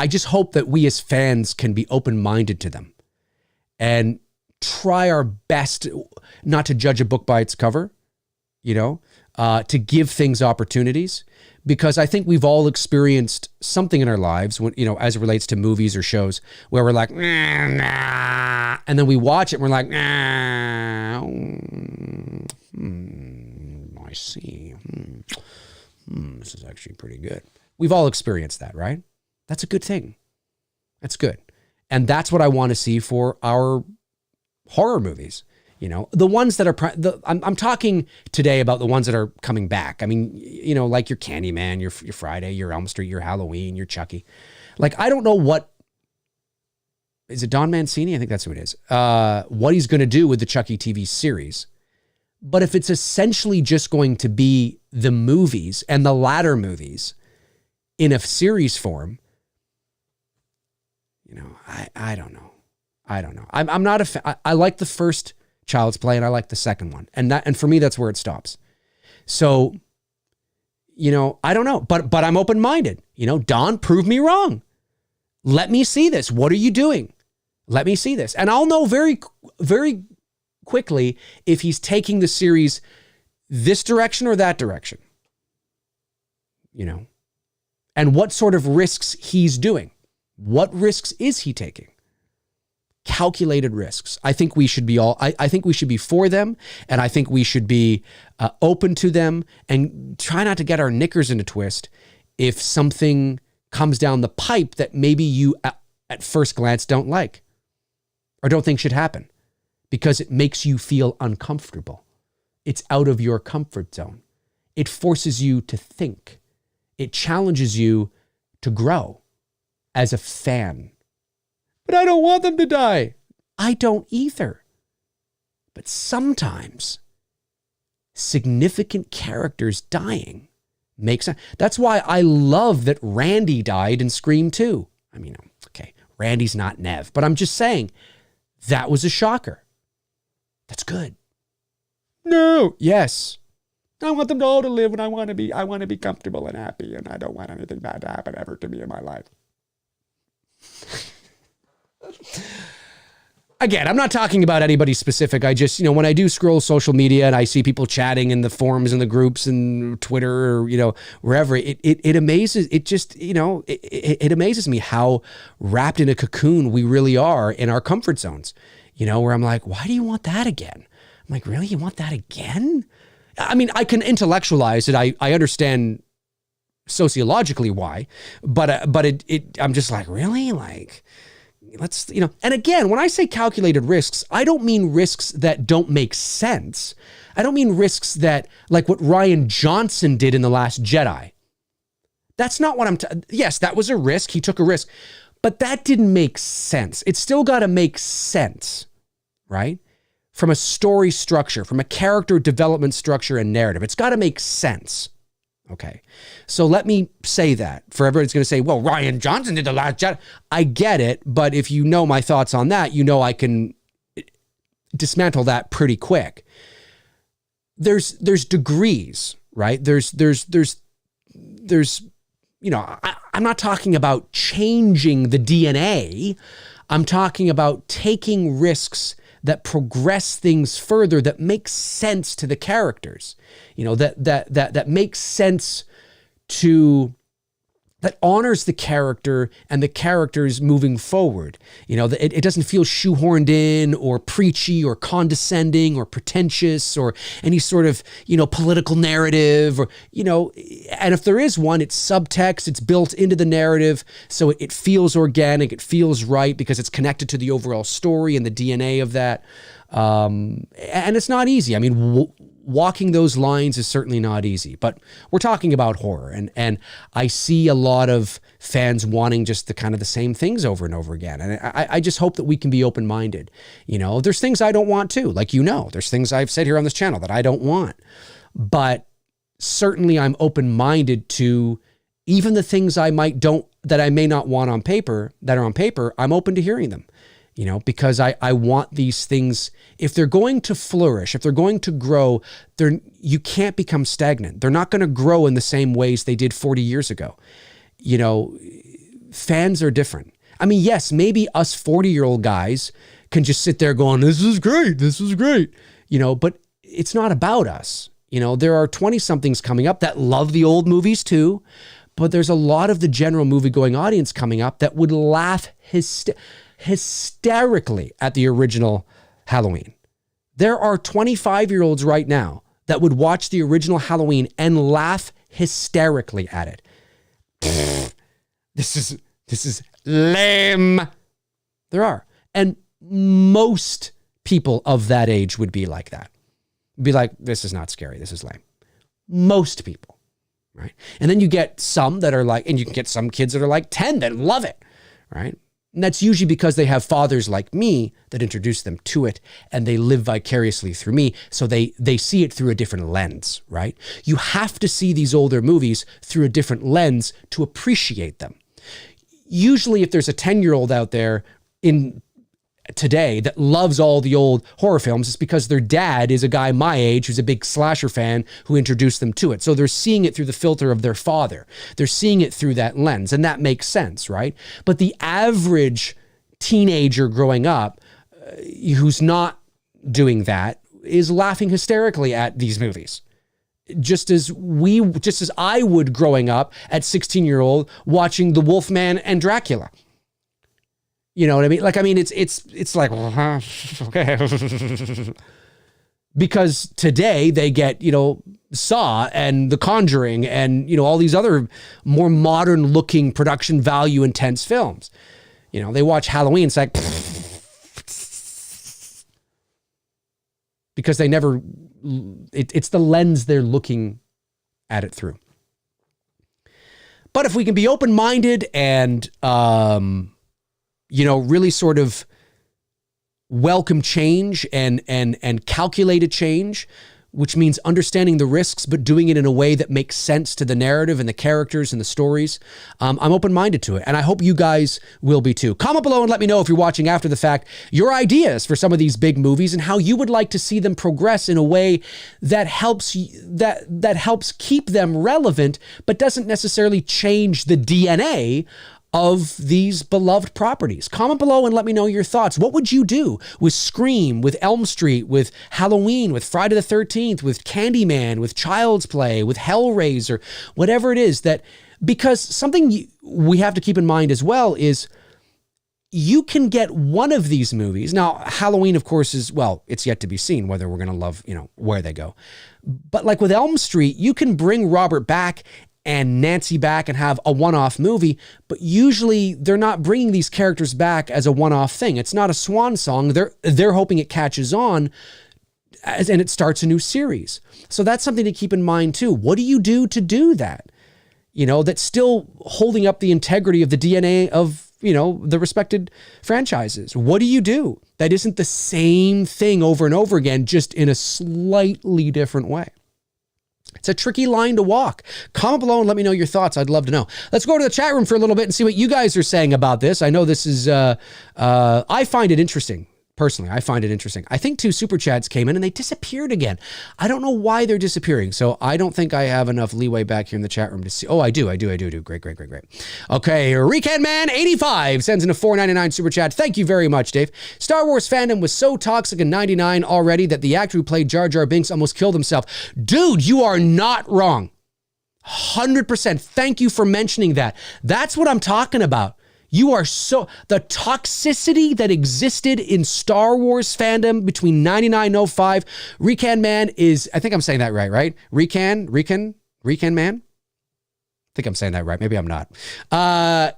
I just hope that we as fans can be open-minded to them and try our best not to judge a book by its cover, to give things opportunities, because I think we've all experienced something in our lives when, as it relates to movies or shows where we're like, nah, and then we watch it and we're like, nah, I see. This is actually pretty good. We've all experienced that, right? That's a good thing. That's good. And that's what I want to see for our horror movies. The ones that are, I'm talking today about the ones that are coming back. I mean, like your Candyman, your Friday, your Elm Street, your Halloween, your Chucky. Like, I don't know what, is it Don Mancini? I think that's who it is. What he's going to do with the Chucky TV series. But if it's essentially just going to be the movies and the latter movies in a series form, I don't know. I don't know. I'm not a fan. I like the first Child's Play and I like the second one. And for me, that's where it stops. So, I don't know, but I'm open-minded. Don, prove me wrong. Let me see this. What are you doing? Let me see this. And I'll know very, very quickly if he's taking the series this direction or that direction. And what sort of risks he's doing. What risks is he taking? Calculated risks. I think we should be I think we should be for them. And I think we should be open to them and try not to get our knickers in a twist if something comes down the pipe that maybe you at first glance don't like or don't think should happen because it makes you feel uncomfortable. It's out of your comfort zone. It forces you to think. It challenges you to grow as a fan. But I don't want them to die. I don't either. But sometimes significant characters dying makes sense. That's why I love that Randy died in Scream 2. I mean, okay, Randy's not Nev, but I'm just saying that was a shocker. That's good. No. Yes. I want them all to live and I want to be comfortable and happy and I don't want anything bad to happen ever to me in my life. Again, I'm not talking about anybody specific. I just, when I do scroll social media and I see people chatting in the forums and the groups and Twitter or, wherever, it amazes, it amazes me how wrapped in a cocoon we really are in our comfort zones, where I'm like, why do you want that again? I'm like, really? You want that again? I mean, I can intellectualize it. I understand sociologically why, but I'm just like, really? Like, let's, and again, when I say calculated risks, I don't mean risks that don't make sense. I don't mean risks that, like what Rian Johnson did in The Last Jedi. That's not what yes, that was a risk. He took a risk, but that didn't make sense. It's still got to make sense, right? from a story structure, from a character development structure and narrative. It's got to make sense. Okay. So let me say that for everybody's going to say, well, Rian Johnson did The Last Jedi. I get it. But if you know my thoughts on that, you know I can dismantle that pretty quick. There's degrees, right? There's you know, I'm not talking about changing the DNA. I'm talking about taking risks that progress things further, that make sense to the characters, you know, that makes sense to, that honors the character and the characters moving forward. You know, it doesn't feel shoehorned in or preachy or condescending or pretentious or any sort of, you know, political narrative or, you know, and if there is one, it's subtext, it's built into the narrative. So it feels organic, it feels right because it's connected to the overall story and the DNA of that. And it's not easy. I mean, walking those lines is certainly not easy, but we're talking about horror, and I see a lot of fans wanting just the kind of the same things over and over again. And I just hope that we can be open-minded. You know, there's things I don't want to, like, you know, there's things I've said here on this channel that I don't want, but certainly I'm open-minded to even the things that I may not want on paper, that are on paper, I'm open to hearing them. You know, because I want these things, if they're going to flourish, if they're going to grow, you can't become stagnant. They're not going to grow in the same ways they did 40 years ago. You know, fans are different. I mean, yes, maybe us 40-year-old guys can just sit there going, this is great, you know, but it's not about us. You know, there are 20-somethings coming up that love the old movies too, but there's a lot of the general movie-going audience coming up that would laugh hysterically at the original Halloween. There are 25-year-olds right now that would watch the original Halloween and laugh hysterically at it. This is lame. There are. And most people of that age would be like that. Be like, this is not scary. This is lame. Most people, right? And then you get some that are like, and you can get some kids that are like 10 that love it, right? And that's usually because they have fathers like me that introduce them to it, and they live vicariously through me. So they see it through a different lens, right? You have to see these older movies through a different lens to appreciate them. Usually if there's a 10-year-old out there in today that loves all the old horror films, it's because their dad is a guy my age who's a big slasher fan who introduced them to it. So they're seeing it through the filter of their father. They're seeing it through that lens, and that makes sense, right? But the average teenager growing up who's not doing that is laughing hysterically at these movies. Just as I would growing up at 16-year-old watching The Wolfman and Dracula. You know what I mean? Like, I mean, it's like, okay. Because today they get, you know, Saw and The Conjuring and, you know, all these other more modern looking production value intense films. You know, they watch Halloween, it's like, because they never, it's the lens they're looking at it through. But if we can be open-minded and, you know, really sort of welcome change and calculated change, which means understanding the risks, but doing it in a way that makes sense to the narrative and the characters and the stories. I'm open-minded to it, and I hope you guys will be too. Comment below and let me know if you're watching after the fact, your ideas for some of these big movies and how you would like to see them progress in a way that helps that helps keep them relevant, but doesn't necessarily change the DNA of these beloved properties. Comment below and let me know your thoughts. What would you do with Scream, with Elm Street, with Halloween, with Friday the 13th, with Candyman, with Child's Play, with Hellraiser, whatever it is that, because something we have to keep in mind as well is you can get one of these movies. Now, Halloween, of course, is, well, it's yet to be seen whether we're going to love, you know, where they go. But like with Elm Street, you can bring Robert back and Nancy back and have a one-off movie, but usually they're not bringing these characters back as a one-off thing. It's not a swan song. They're hoping it catches on and it starts a new series. So that's something to keep in mind too. What do you do to do that? You know, that's still holding up the integrity of the DNA of the respected franchises. What do you do that isn't the same thing over and over again, just in a slightly different way? It's a tricky line to walk. Comment below and let me know your thoughts. I'd love to know. Let's go to the chat room for a little bit and see what you guys are saying about this. I know this is, I find it interesting. Personally, I find it interesting. I think 2 super chats came in and they disappeared again. I don't know why they're disappearing. So I don't think I have enough leeway back here in the chat room to see. Oh, I do. Great. Okay, Recan Man 85 sends in a $4.99 super chat. Thank you very much, Dave. Star Wars fandom was so toxic in 99 already that the actor who played Jar Jar Binks almost killed himself. Dude, you are not wrong. 100%. Thank you for mentioning that. That's what I'm talking about. You are the toxicity that existed in Star Wars fandom between 99 and 05. Recan Man is, I think I'm saying that right? Recan Man? I think I'm saying that right. Maybe I'm not.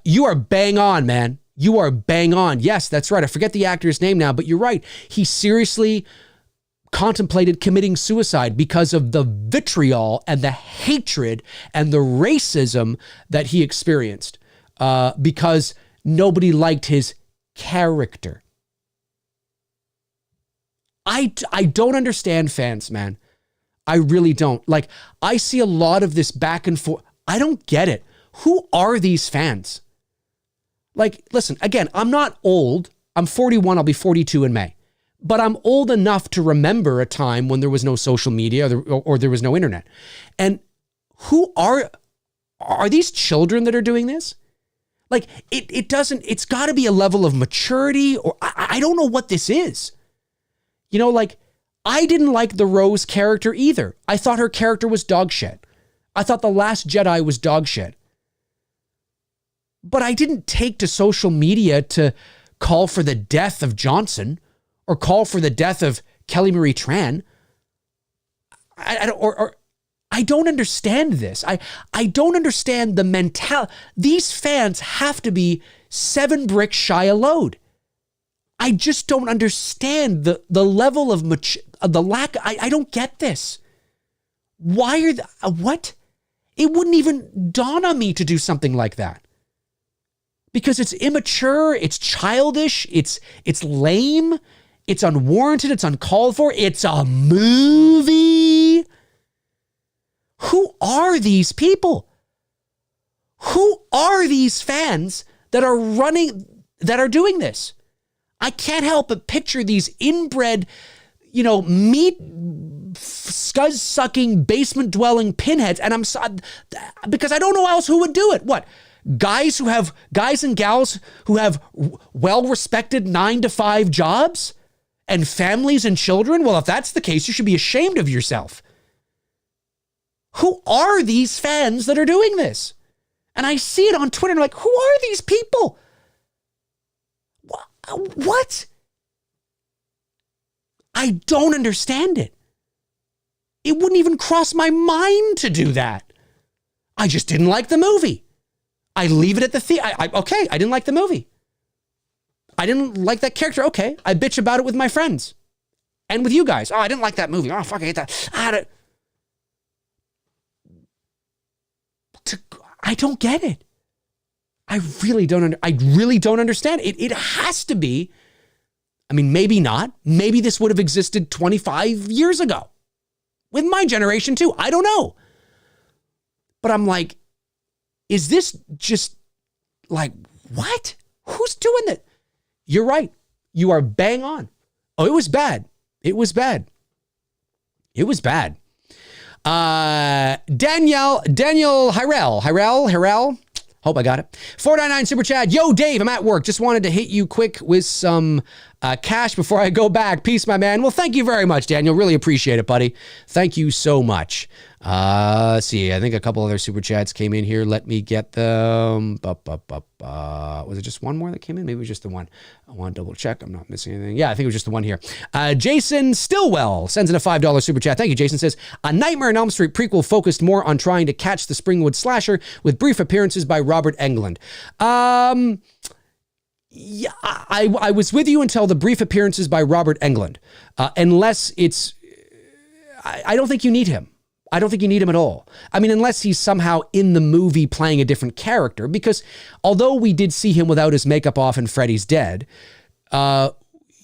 You are bang on, man. You are bang on. Yes, that's right. I forget the actor's name now, but you're right. He seriously contemplated committing suicide because of the vitriol and the hatred and the racism that he experienced. Because nobody liked his character. I don't understand fans, man. I really don't. Like, I see a lot of this back and forth. I don't get it. Who are these fans? Like, listen, again, I'm not old. I'm 41. I'll be 42 in May. But I'm old enough to remember a time when there was no social media or there was no internet. And who are these children that are doing this? Like, it's got to be a level of maturity, or I don't know what this is. Like, I didn't like the Rose character either. I thought her character was dog shit. I thought The Last Jedi was dog shit. But I didn't take to social media to call for the death of Johnson or call for the death of Kelly Marie Tran. I don't understand this. I don't understand the mentality. These fans have to be 7 bricks shy a load. I just don't understand the level of the lack. I don't get this. Why are what? It wouldn't even dawn on me to do something like that. Because it's immature, it's childish, it's lame, it's unwarranted, it's uncalled for, it's a movie. Who are these people? Who are these fans that are doing this? I can't help but picture these inbred, meat scuzz-sucking, basement-dwelling pinheads, and because I don't know else who would do it. What? Guys and gals who have well-respected 9-to-5 jobs and families and children? Well, if that's the case, you should be ashamed of yourself. Who are these fans that are doing this? And I see it on Twitter and I'm like, who are these people? What? I don't understand it. It wouldn't even cross my mind to do that. I just didn't like the movie. I leave it at the theater. Okay, I didn't like the movie. I didn't like that character. Okay, I bitch about it with my friends and with you guys. Oh, I didn't like that movie. Oh, fuck, I hate that. I don't get it. I really don't understand. It has to be. I mean, maybe not. Maybe this would have existed 25 years ago with my generation too. I don't know. But I'm like, is this just like, what? Who's doing that? You're right. You are bang on. Oh, it was bad. It was bad. Daniel Hirel. Hope I got it. 499 super chat. Yo, Dave, I'm at work. Just wanted to hit you quick with some cash before I go back. Peace, my man. Well, thank you very much, Daniel. Really appreciate it, buddy. Thank you so much. Let's see. I think a couple other super chats came in here. Let me get them. Was it just one more that came in? Maybe it was just the one. I want to double check. I'm not missing anything. Yeah, I think it was just the one here. Jason Stillwell sends in a $5 super chat. Thank you, Jason. Says, a Nightmare on Elm Street prequel focused more on trying to catch the Springwood slasher with brief appearances by Robert Englund. Yeah, I was with you until the brief appearances by Robert Englund. Unless it's... I don't think you need him. I don't think you need him at all. I mean, unless he's somehow in the movie playing a different character, because although we did see him without his makeup off in Freddy's Dead,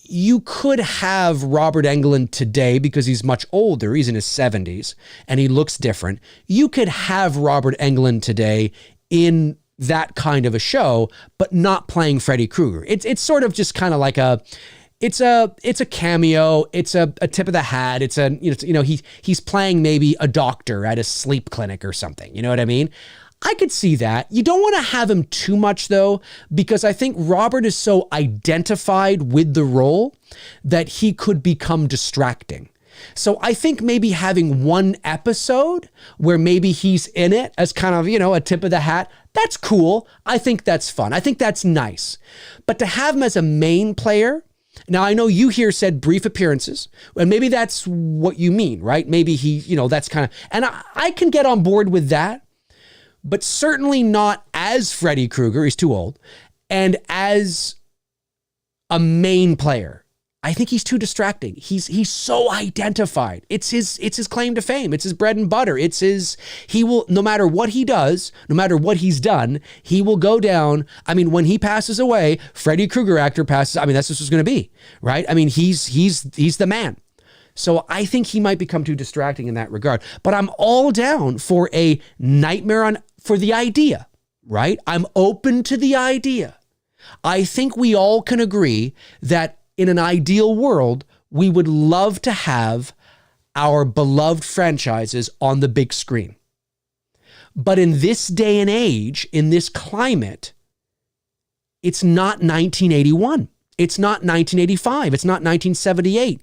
you could have Robert Englund today because he's much older. He's in his 70s and he looks different. You could have Robert Englund today in that kind of a show, but not playing Freddy Krueger. It's sort of just kind of like it's a cameo. It's a tip of the hat. It's he's playing maybe a doctor at a sleep clinic or something. You know what I mean? I could see that. You don't want to have him too much though, because I think Robert is so identified with the role that he could become distracting. So I think maybe having one episode where maybe he's in it as kind of, a tip of the hat, that's cool. I think that's fun. I think that's nice. But to have him as a main player, now I know you here said brief appearances, and maybe that's what you mean, right? Maybe he, that's kind of, and I can get on board with that, but certainly not as Freddy Krueger. He's too old. And as a main player, I think he's too distracting. He's so identified. It's his claim to fame. It's his bread and butter. He will, no matter what he does, no matter what he's done, he will go down. I mean, when he passes away, Freddy Krueger actor passes. I mean, that's just what's going to be, right? I mean, he's the man. So I think he might become too distracting in that regard. But I'm all down for a nightmare for the idea, right? I'm open to the idea. I think we all can agree that in an ideal world, we would love to have our beloved franchises on the big screen. But in this day and age, in this climate, it's not 1981. It's not 1985. It's not 1978.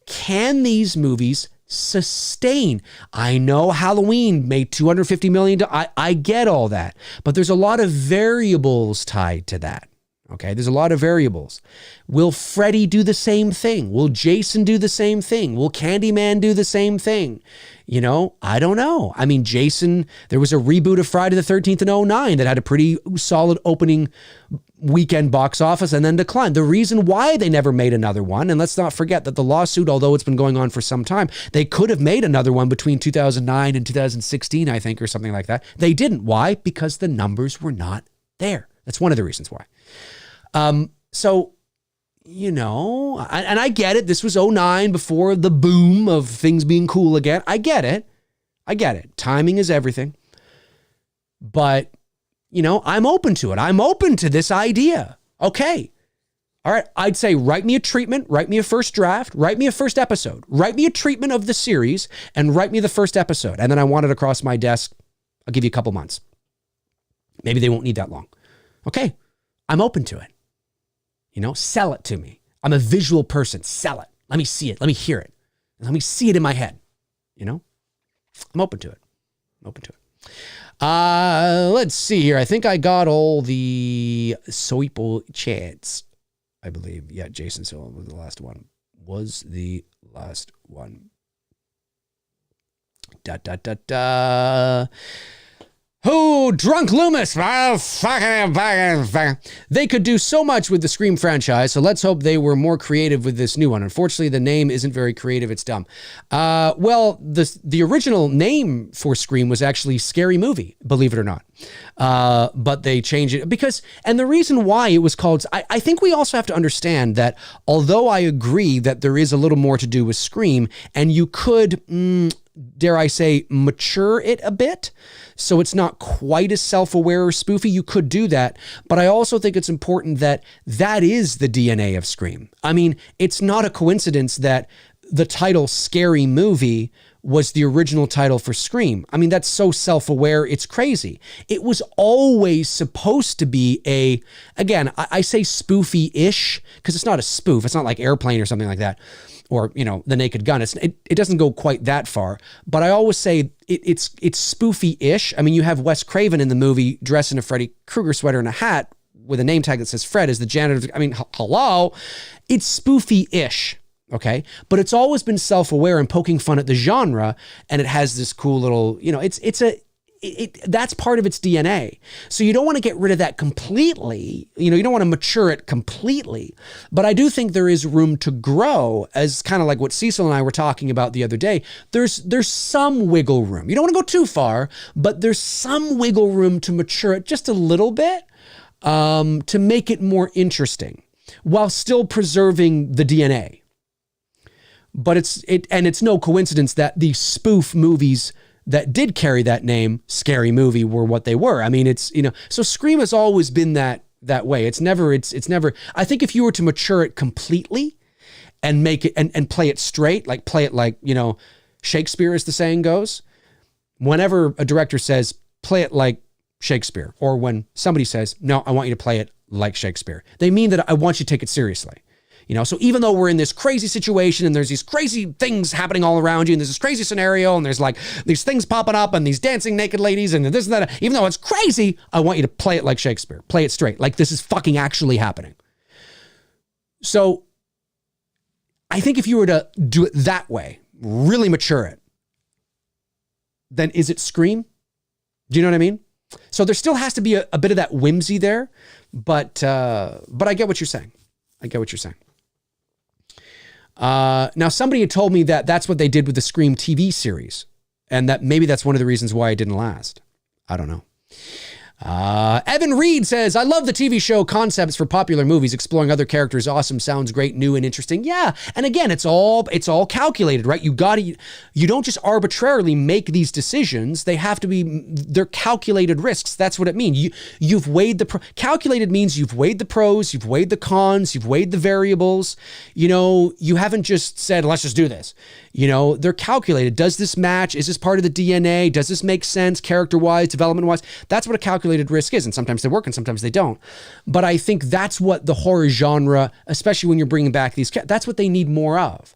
Can these movies sustain? I know Halloween made $250 million. I get all that, but there's a lot of variables tied to that. Okay, there's a lot of variables. Will Freddy do the same thing? Will Jason do the same thing? Will Candyman do the same thing? I don't know. I mean, Jason, there was a reboot of Friday the 13th in 2009 that had a pretty solid opening weekend box office and then declined. The reason why they never made another one, and let's not forget that the lawsuit, although it's been going on for some time, they could have made another one between 2009 and 2016, I think, or something like that. They didn't. Why? Because the numbers were not there. That's one of the reasons why. So, and I get it. This was 2009 before the boom of things being cool again. I get it. Timing is everything. But, I'm open to it. I'm open to this idea. Okay. All right. I'd say write me a treatment, write me a first draft, write me a first episode, write me a treatment of the series, and write me the first episode. And then I want it across my desk. I'll give you a couple months. Maybe they won't need that long. Okay. I'm open to it. Sell it to me. I'm a visual person. Sell it. Let me see it. Let me hear it. Let me see it in my head. I'm open to it. Let's see here. I think I got all the Soipo chats, I believe. Yeah, Jason Silva was the last one. Oh, Drunk Loomis. They could do so much with the Scream franchise, so let's hope they were more creative with this new one. Unfortunately, the name isn't very creative. It's dumb. Well, the original name for Scream was actually Scary Movie, believe it or not. But they changed it because, and the reason why it was called, I think we also have to understand that although I agree that there is a little more to do with Scream, and you could, dare I say, mature it a bit, so it's not quite as self-aware or spoofy, you could do that. But I also think it's important that that is the DNA of Scream. I mean, it's not a coincidence that the title Scary Movie was the original title for Scream. I mean, that's so self-aware, it's crazy. It was always supposed to be again, I say spoofy-ish, because it's not a spoof. It's not like Airplane or something like that, or, The Naked Gun. It doesn't go quite that far, but I always say it's spoofy-ish. I mean, you have Wes Craven in the movie dressed in a Freddy Krueger sweater and a hat with a name tag that says Fred as the janitor. I mean, hello? It's spoofy-ish. Okay. But it's always been self-aware and poking fun at the genre. And it has this cool little, that's part of its DNA. So you don't want to get rid of that completely. You don't want to mature it completely. But I do think there is room to grow, as kind of like what Cecil and I were talking about the other day. There's some wiggle room. You don't want to go too far, but there's some wiggle room to mature it just a little bit, to make it more interesting while still preserving the DNA. But it's no coincidence that the spoof movies that did carry that name, Scary Movie, were what they were. I mean, so Scream has always been that way. It's never, I think if you were to mature it completely and make it, and play it straight, like play it like, Shakespeare, as the saying goes, whenever a director says, play it like Shakespeare, or when somebody says, no, I want you to play it like Shakespeare, they mean that I want you to take it seriously. So even though we're in this crazy situation and there's these crazy things happening all around you and there's this crazy scenario and there's like these things popping up and these dancing naked ladies and this and that, even though it's crazy, I want you to play it like Shakespeare, play it straight, like this is fucking actually happening. So I think if you were to do it that way, really mature it, then is it Scream? Do you know what I mean? So there still has to be a bit of that whimsy there, but I get what you're saying. Now, somebody had told me that that's what they did with the Scream TV series, and that maybe that's one of the reasons why it didn't last. I don't know. Evan Reed says, I love the TV show concepts for popular movies. Exploring other characters, awesome. Sounds great, new and interesting. Yeah. And again, it's all calculated, right? You don't just arbitrarily make these decisions. They're calculated risks. That's what it means. You've weighed calculated means you've weighed the pros, you've weighed the cons, you've weighed the variables. You haven't just said, let's just do this. They're calculated. Does this match? Is this part of the DNA? Does this make sense character-wise, development-wise? That's what a calculated risk is. And sometimes they work and sometimes they don't. But I think that's what the horror genre, especially when you're bringing back that's what they need more of.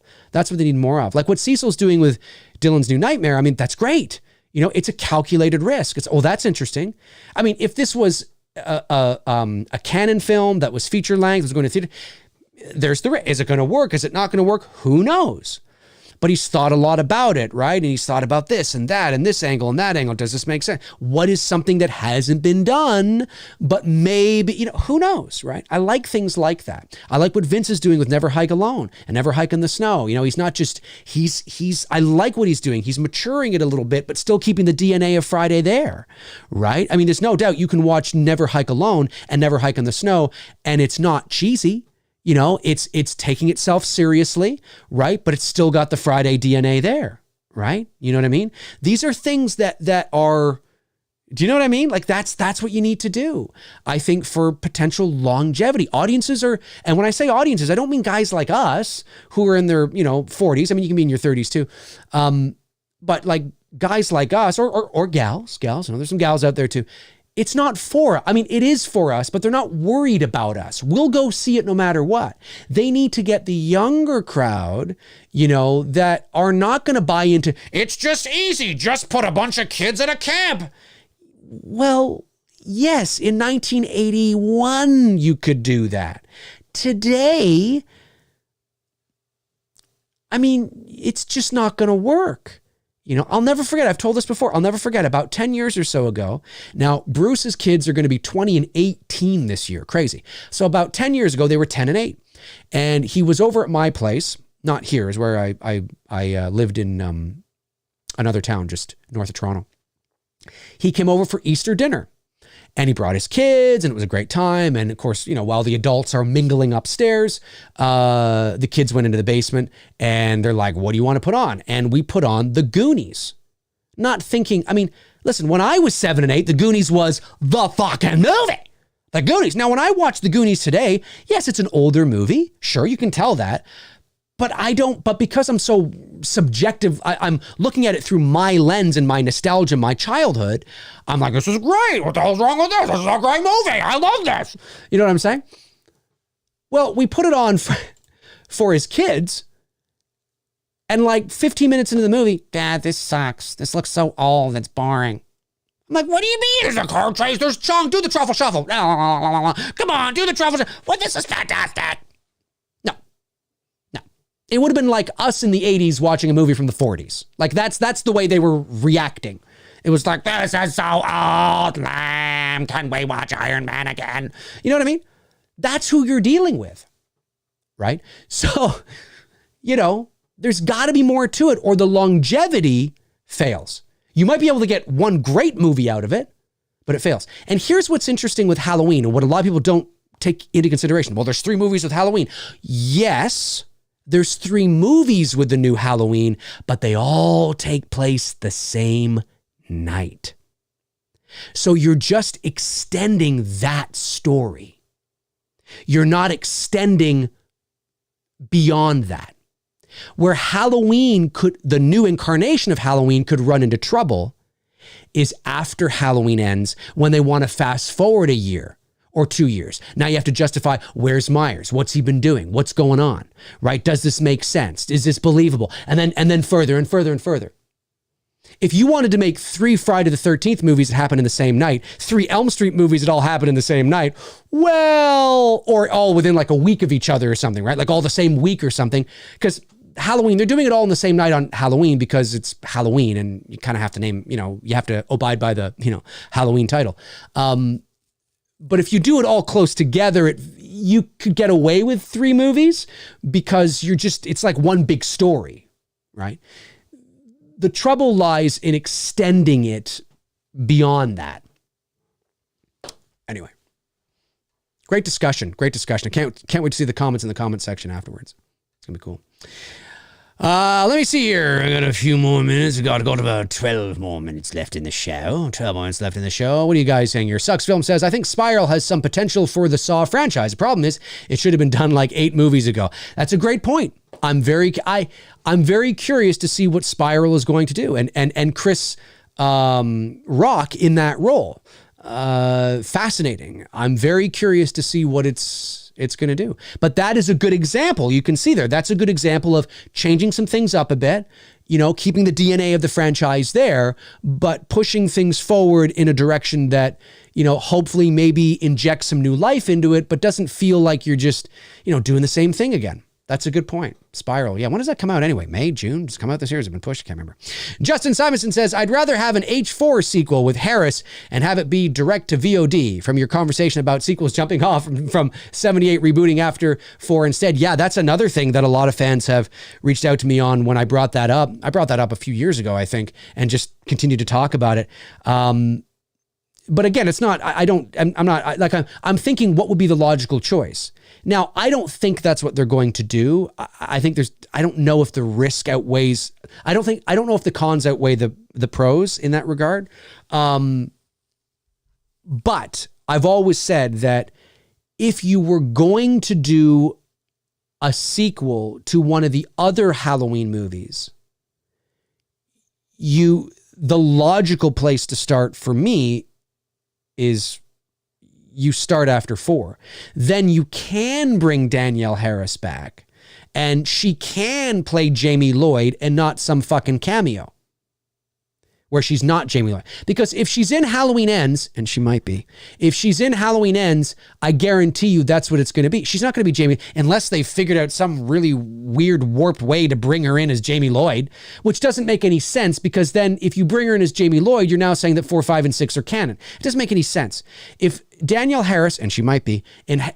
Like what Cecil's doing with Dylan's New Nightmare. I mean, that's great. It's a calculated risk. That's interesting. I mean, if this was a canon film that was feature length, was going to theater, there's the risk. Is it going to work? Is it not going to work? Who knows? But he's thought a lot about it, right? And he's thought about this and that and this angle and that angle. Does this make sense? What is something that hasn't been done, but maybe, who knows, right? I like things like that. I like what Vince is doing with Never Hike Alone and Never Hike in the Snow. He's not just, I like what he's doing. He's maturing it a little bit, but still keeping the DNA of Friday there, right? I mean, there's no doubt you can watch Never Hike Alone and Never Hike in the Snow, and it's not cheesy. It's taking itself seriously, right? But it's still got the Friday DNA there, right? You know what I mean? These are things that are, do you know what I mean? Like that's what you need to do. I think for potential longevity, audiences are, and when I say audiences, I don't mean guys like us who are in their, 40s. I mean, you can be in your 30s too. But like guys like us or gals, there's some gals out there too. It's not it is for us, but they're not worried about us. We'll go see it no matter what. They need to get the younger crowd, that are not going to buy into, it's just easy. Just put a bunch of kids at a camp. Well, yes, in 1981, you could do that. Today, it's just not going to work. I'll never forget, I've told this before, I'll never forget about 10 years or so ago. Now, Bruce's kids are going to be 20 and 18 this year. Crazy. So about 10 years ago, they were 10 and 8. And he was over at my place, not here, is where I lived in another town just north of Toronto. He came over for Easter dinner. And he brought his kids, and it was a great time. And of course, while the adults are mingling upstairs, the kids went into the basement and they're like, what do you want to put on? And we put on The Goonies. Not thinking, listen, when I was 7 and 8, The Goonies was the fucking movie. The Goonies. Now, when I watch The Goonies today, yes, it's an older movie. Sure, you can tell that. But because I'm so subjective, I'm looking at it through my lens and my nostalgia, my childhood. I'm like, this is great. What the hell's wrong with this? This is a great movie. I love this. You know what I'm saying? Well, we put it on for his kids. And like 15 minutes into the movie, Dad, this sucks. This looks so old. It's boring. I'm like, what do you mean? There's a car chase. There's Chong. Do the truffle shuffle. Come on, do the truffle shuffle. Well, this is fantastic. It would have been like us in the 80s watching a movie from the 40s. Like that's the way they were reacting. It was like, this is so old, lamb. Can we watch Iron Man again? You know what I mean? That's who you're dealing with, right? So, there's got to be more to it, or the longevity fails. You might be able to get one great movie out of it, but it fails. And here's what's interesting with Halloween, and what a lot of people don't take into consideration. Well, there's 3 movies with Halloween. Yes, there's 3 movies with the new Halloween, but they all take place the same night. So you're just extending that story. You're not extending beyond that. Where Halloween the new incarnation of Halloween could run into trouble is after Halloween ends, when they want to fast forward a year or 2 years. Now you have to justify, where's Myers? What's he been doing? What's going on? Right? Does this make sense? Is this believable? And then further and further and further. If you wanted to make 3 Friday the 13th movies that happen in the same night, 3 Elm Street movies that all happen in the same night, well, or all within like a week of each other or something, right? Like all the same week or something. Because Halloween, they're doing it all on the same night on Halloween because it's Halloween and you kind of have to name, you have to abide by the, Halloween title. But if you do it all close together, you could get away with 3 movies because it's like one big story, right? The trouble lies in extending it beyond that. Anyway, great discussion. I can't wait to see the comments in the comment section afterwards. It's gonna be cool. Let me see here. I got a few more minutes. We got to go to about 12 more minutes left in the show. 12 more minutes left in the show. What are you guys saying here? Sucks Film says, I think Spiral has some potential for the Saw franchise. The problem is it should have been done like 8 movies ago. That's a great point. I'm very curious to see what Spiral is going to do. And Chris Rock in that role. Fascinating. I'm very curious to see what it's going to do. But that is a good example. You can see there. That's a good example of changing some things up a bit, keeping the DNA of the franchise there, but pushing things forward in a direction that, hopefully maybe injects some new life into it, but doesn't feel like you're just, doing the same thing again. That's a good point. Spiral. Yeah, when does that come out anyway? May, June? Does it come out this year? Has it been pushed? I can't remember. Justin Simonson says, I'd rather have an H4 sequel with Harris and have it be direct to VOD from your conversation about sequels jumping off from 78 rebooting after 4 instead. Yeah, that's another thing that a lot of fans have reached out to me on when I brought that up. I brought that up a few years ago, I think, and just continued to talk about it. But again, it's not, I'm thinking what would be the logical choice. Now, I don't think that's what they're going to do. I don't know if the risk outweighs, I don't know if the cons outweigh the pros in that regard. But I've always said that if you were going to do a sequel to one of the other Halloween movies, the logical place to start for me is you start after 4. Then you can bring Danielle Harris back and she can play Jamie Lloyd and not some fucking cameo where she's not Jamie Lloyd. Because if she's in Halloween Ends, and she might be, if she's in Halloween Ends, I guarantee you that's what it's going to be. She's not going to be Jamie unless they figured out some really weird warped way to bring her in as Jamie Lloyd, which doesn't make any sense because then if you bring her in as Jamie Lloyd, you're now saying that 4, 5, and 6 are canon. It doesn't make any sense. If Danielle Harris, and she might be,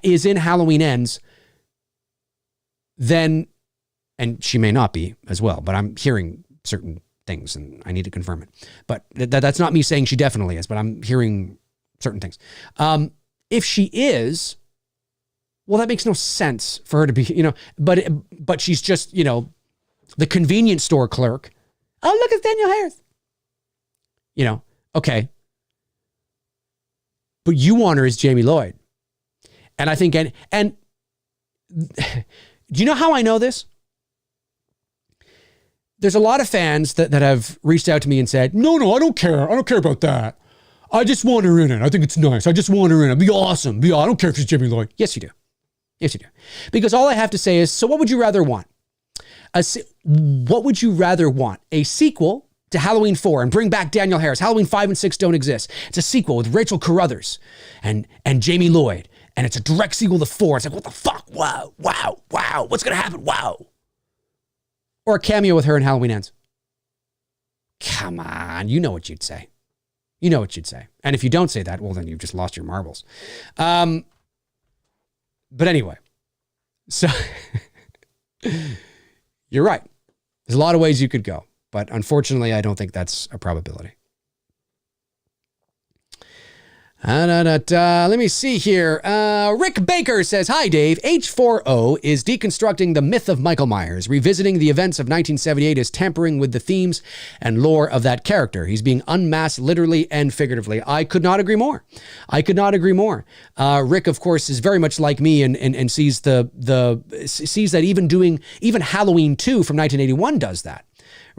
is in Halloween Ends, then, and she may not be as well, but I'm hearing certain things and I need to confirm it. But that's not me saying she definitely is, but I'm hearing certain things. If she is, well, that makes no sense for her to be, but she's just, the convenience store clerk. Oh, look, it's Danielle Harris. Okay. But you want her as Jamie Lloyd. And I think, and do you know how I know this? There's a lot of fans that have reached out to me and said, no, I don't care. I don't care about that. I just want her in it. I think it's nice. I just want her in it. It'd be awesome. I don't care if she's Jamie Lloyd. Yes, you do. Yes, you do. Because all I have to say is, so what would you rather want? What would you rather want? A sequel to Halloween 4 and bring back Danielle Harris. Halloween 5 and 6 don't exist. It's a sequel with Rachel Carruthers and Jamie Lloyd. And it's a direct sequel to 4. It's like, what the fuck? Wow. What's going to happen? Wow. Or a cameo with her in Halloween Ends. Come on, you know what you'd say. You know what you'd say. And if you don't say that, well, then you've just lost your marbles. But anyway, so you're right. There's a lot of ways you could go, but unfortunately, I don't think that's a probability. Let me see here. Rick Baker says, hi, Dave. H4O is deconstructing the myth of Michael Myers. Revisiting the events of 1978 is tampering with the themes and lore of that character. He's being unmasked literally and figuratively. I could not agree more. Rick, of course, is very much like me and sees sees that even Halloween 2 from 1981 does that.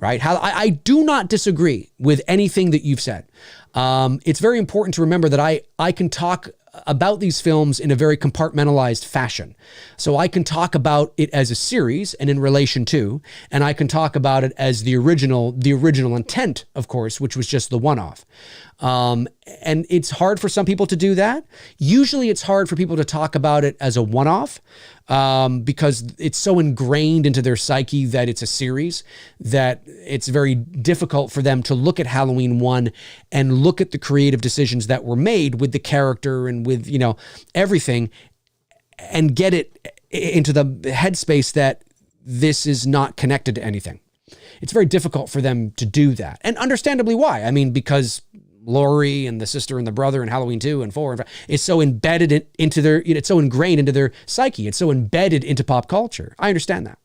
Right? I do not disagree with anything that you've said. It's very important to remember that I can talk about these films in a very compartmentalized fashion. So I can talk about it as a series and in relation to, and I can talk about it as the original intent, of course, which was just the one-off. And it's hard for some people to do that. Usually it's hard for people to talk about it as a one-off, because it's so ingrained into their psyche that it's a series that it's very difficult for them to look at Halloween 1 and look at the creative decisions that were made with the character and with, everything, and get it into the headspace that this is not connected to anything. It's very difficult for them to do that. And understandably why. I mean, because Laurie and the sister and the brother and Halloween 2 and 4 and 5, it's so embedded into their, it's so ingrained into their psyche. It's so embedded into pop culture. I understand that.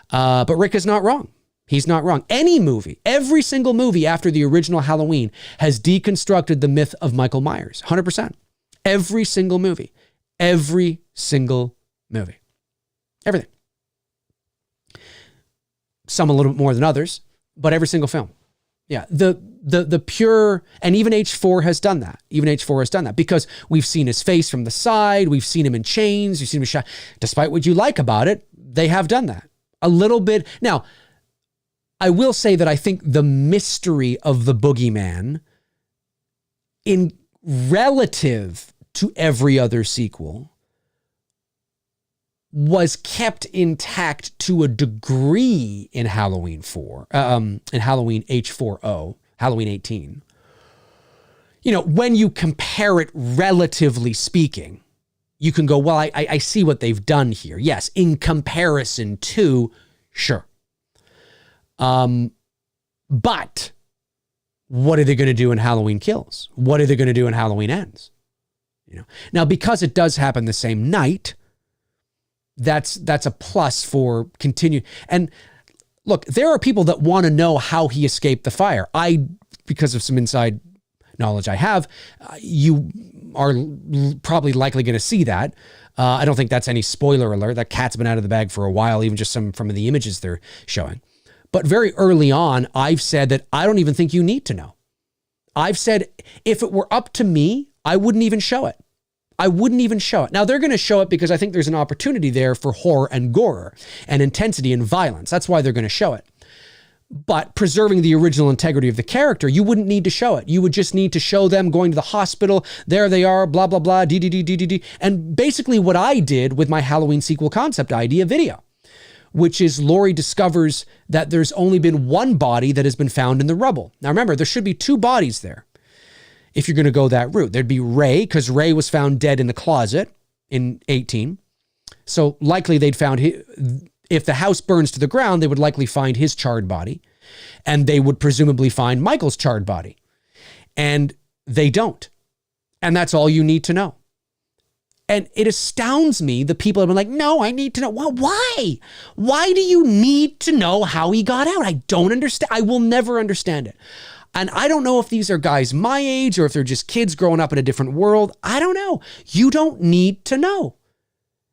But Rick is not wrong. He's not wrong. Any movie, every single movie after the original Halloween has deconstructed the myth of Michael Myers. 100%. Every single movie. Every single movie. Everything. Some a little bit more than others, but every single film. Yeah, the pure, and even H4 has done that. Even H4 has done that because we've seen his face from the side. We've seen him in chains. We've seen him shot. Despite what you like about it, they have done that a little bit. Now, I will say that I think the mystery of the boogeyman in relative to every other sequel was kept intact to a degree in Halloween 4, in Halloween H4O, Halloween 18. When you compare it relatively speaking, you can go, well, I see what they've done here. Yes, in comparison to, sure. But what are they going to do in Halloween Kills? What are they going to do in Halloween Ends? Now, because it does happen the same night, that's a plus for continue. And look, there are people that want to know how he escaped the fire. Because of some inside knowledge I have, you are probably likely going to see that. I don't think that's any spoiler alert. That cat's been out of the bag for a while, even just some from the images they're showing. But very early on, I've said that I don't even think you need to know. I've said if it were up to me, I wouldn't even show it. I wouldn't even show it. Now, they're going to show it because I think there's an opportunity there for horror and gore and intensity and violence. That's why they're going to show it. But preserving the original integrity of the character, you wouldn't need to show it. You would just need to show them going to the hospital. There they are, blah, blah, blah, d. And basically what I did with my Halloween sequel concept idea video, which is Laurie discovers that there's only been one body that has been found in the rubble. Now, remember, there should be two bodies there. If you're going to go that route, there'd be Ray, because Ray was found dead in the closet in 18. So likely they'd found, if the house burns to the ground, they would likely find his charred body, and they would presumably find Michael's charred body. And they don't. And that's all you need to know. And it astounds me, the people have been like, no, I need to know. Well, why? Why do you need to know how he got out? I don't understand. I will never understand it. And I don't know if these are guys my age or if they're just kids growing up in a different world. I don't know. You don't need to know.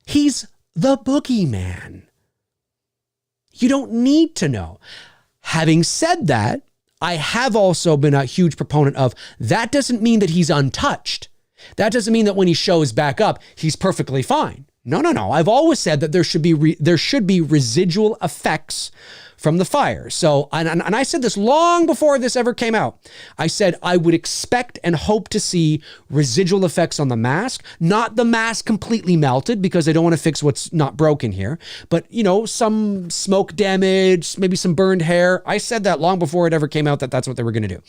He's the boogeyman. You don't need to know. Having said that, I have also been a huge proponent of that doesn't mean that he's untouched. That doesn't mean that when he shows back up, he's perfectly fine. No. I've always said that there should be residual effects from the fire. So, and I said this long before this ever came out. I said I would expect and hope to see residual effects on the mask, not the mask completely melted because I don't want to fix what's not broken here, but some smoke damage, maybe some burned hair. I said that long before it ever came out that that's what they were going to do.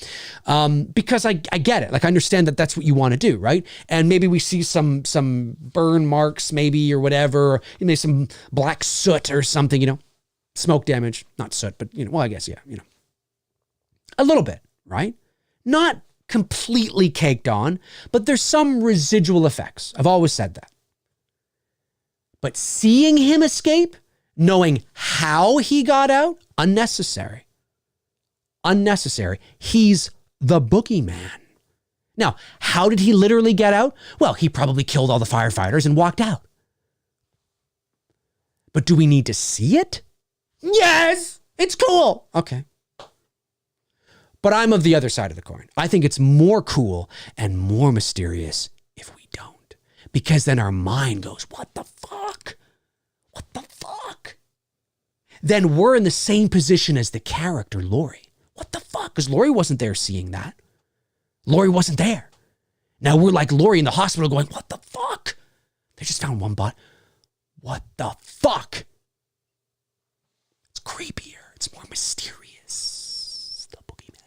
Because I get it. Like, I understand that that's what you want to do, right? And maybe we see some burn marks maybe or whatever, or maybe some black soot or something, smoke damage, not soot, but, well, I guess, yeah, a little bit, right? Not completely caked on, but there's some residual effects. I've always said that. But seeing him escape, knowing how he got out, unnecessary. Unnecessary. He's the boogeyman. Now, how did he literally get out? Well, he probably killed all the firefighters and walked out. But do we need to see it? Yes, it's cool. Okay. But I'm of the other side of the coin. I think it's more cool and more mysterious if we don't. Because then our mind goes, what the fuck? What the fuck? Then we're in the same position as the character, Laurie. What the fuck? Because Laurie wasn't there seeing that. Laurie wasn't there. Now we're like Laurie in the hospital going, what the fuck? They just found one bot. What the fuck? It's creepier. It's more mysterious. The boogeyman.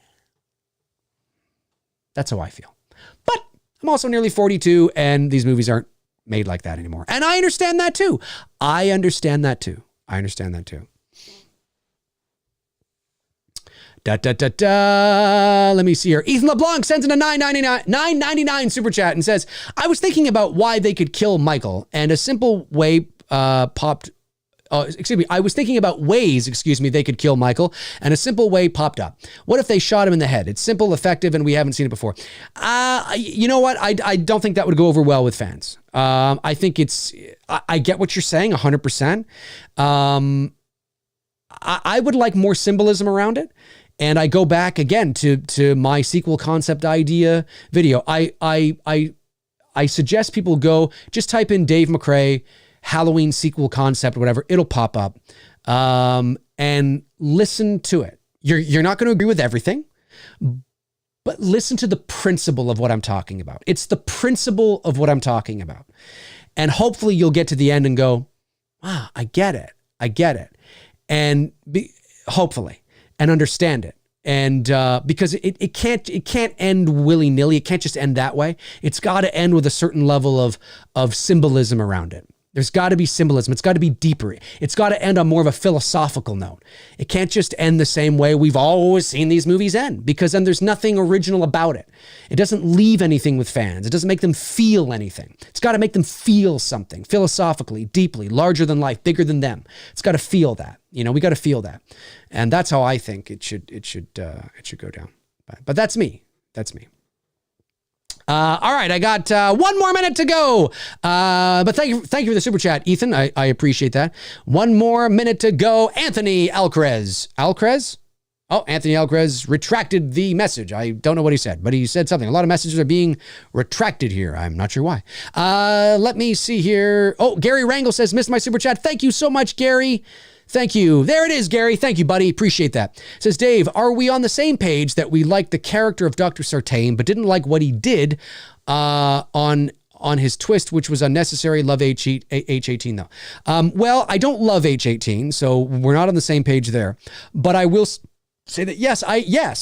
That's how I feel. But I'm also nearly 42 and these movies aren't made like that anymore. And I understand that too. I understand that too. Let me see here. Ethan LeBlanc sends in a $9.99 super chat and says, I was thinking about why they could kill Michael and a simple way I was thinking about ways, they could kill Michael, and a simple way popped up. What if they shot him in the head? It's simple, effective, and we haven't seen it before. You know what? I don't think that would go over well with fans. I think I get what you're saying 100%. I would like more symbolism around it. And I go back again to my sequel concept idea video. I suggest people go, just type in Dave McCrae, Halloween sequel concept, whatever, it'll pop up, and listen to it. You're not going to agree with everything, but listen to the principle of what I'm talking about. It's the principle of what I'm talking about. And hopefully you'll get to the end and go, wow, I get it. And hopefully, and understand it. And because it can't end willy-nilly. It can't just end that way. It's got to end with a certain level of symbolism around it. There's got to be symbolism. It's got to be deeper. It's got to end on more of a philosophical note. It can't just end the same way we've always seen these movies end, because then there's nothing original about it. It doesn't leave anything with fans. It doesn't make them feel anything. It's got to make them feel something philosophically, deeply, larger than life, bigger than them. It's got to feel that. We got to feel that. And that's how I think it should go down. But that's me. All right, I got 1 more minute to go. But thank you for the super chat, Ethan. I appreciate that. 1 more minute to go. Anthony Alcrez. Oh, Anthony Alcrez retracted the message. I don't know what he said, but he said something. A lot of messages are being retracted here. I'm not sure why. Let me see here. Oh, Gary Rangel says, missed my super chat. Thank you so much, Gary. Thank you. There it is, Gary. Thank you, buddy. Appreciate that. Says, Dave, are we on the same page that we liked the character of Dr. Sartain, but didn't like what he did on his twist, which was unnecessary? Love H18, though. Well, I don't love H18, so we're not on the same page there. But I will say that, yes,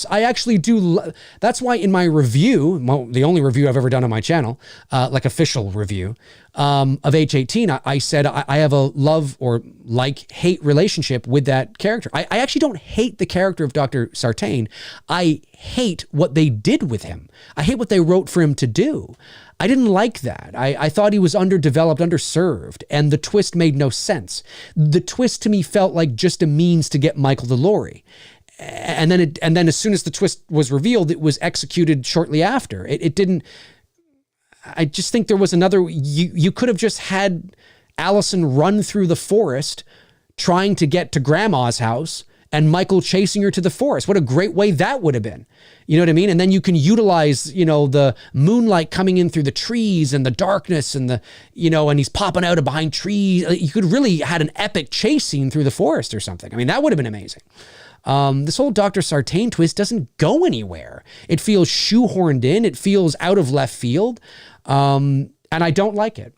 I actually do. That's why in my review, the only review I've ever done on my channel, like official review of H18, I said I have a love or hate relationship with that character. I actually don't hate the character of Dr. Sartain. I hate what they did with him. I hate what they wrote for him to do. I didn't like that. I thought he was underdeveloped, underserved, and the twist made no sense. The twist to me felt like just a means to get Michael to Laurie. And then as soon as the twist was revealed, it was executed shortly after. It didn't. I just think there was another. You could have just had Allison run through the forest trying to get to Grandma's house and Michael chasing her to the forest. What a great way that would have been. You know what I mean? And then you can utilize, you know, the moonlight coming in through the trees and the darkness and the, you know, and he's popping out of behind trees. You could really had an epic chase scene through the forest or something. I mean, that would have been amazing. This whole Dr. Sartain twist doesn't go anywhere. It feels shoehorned in. It feels out of left field. And I don't like it.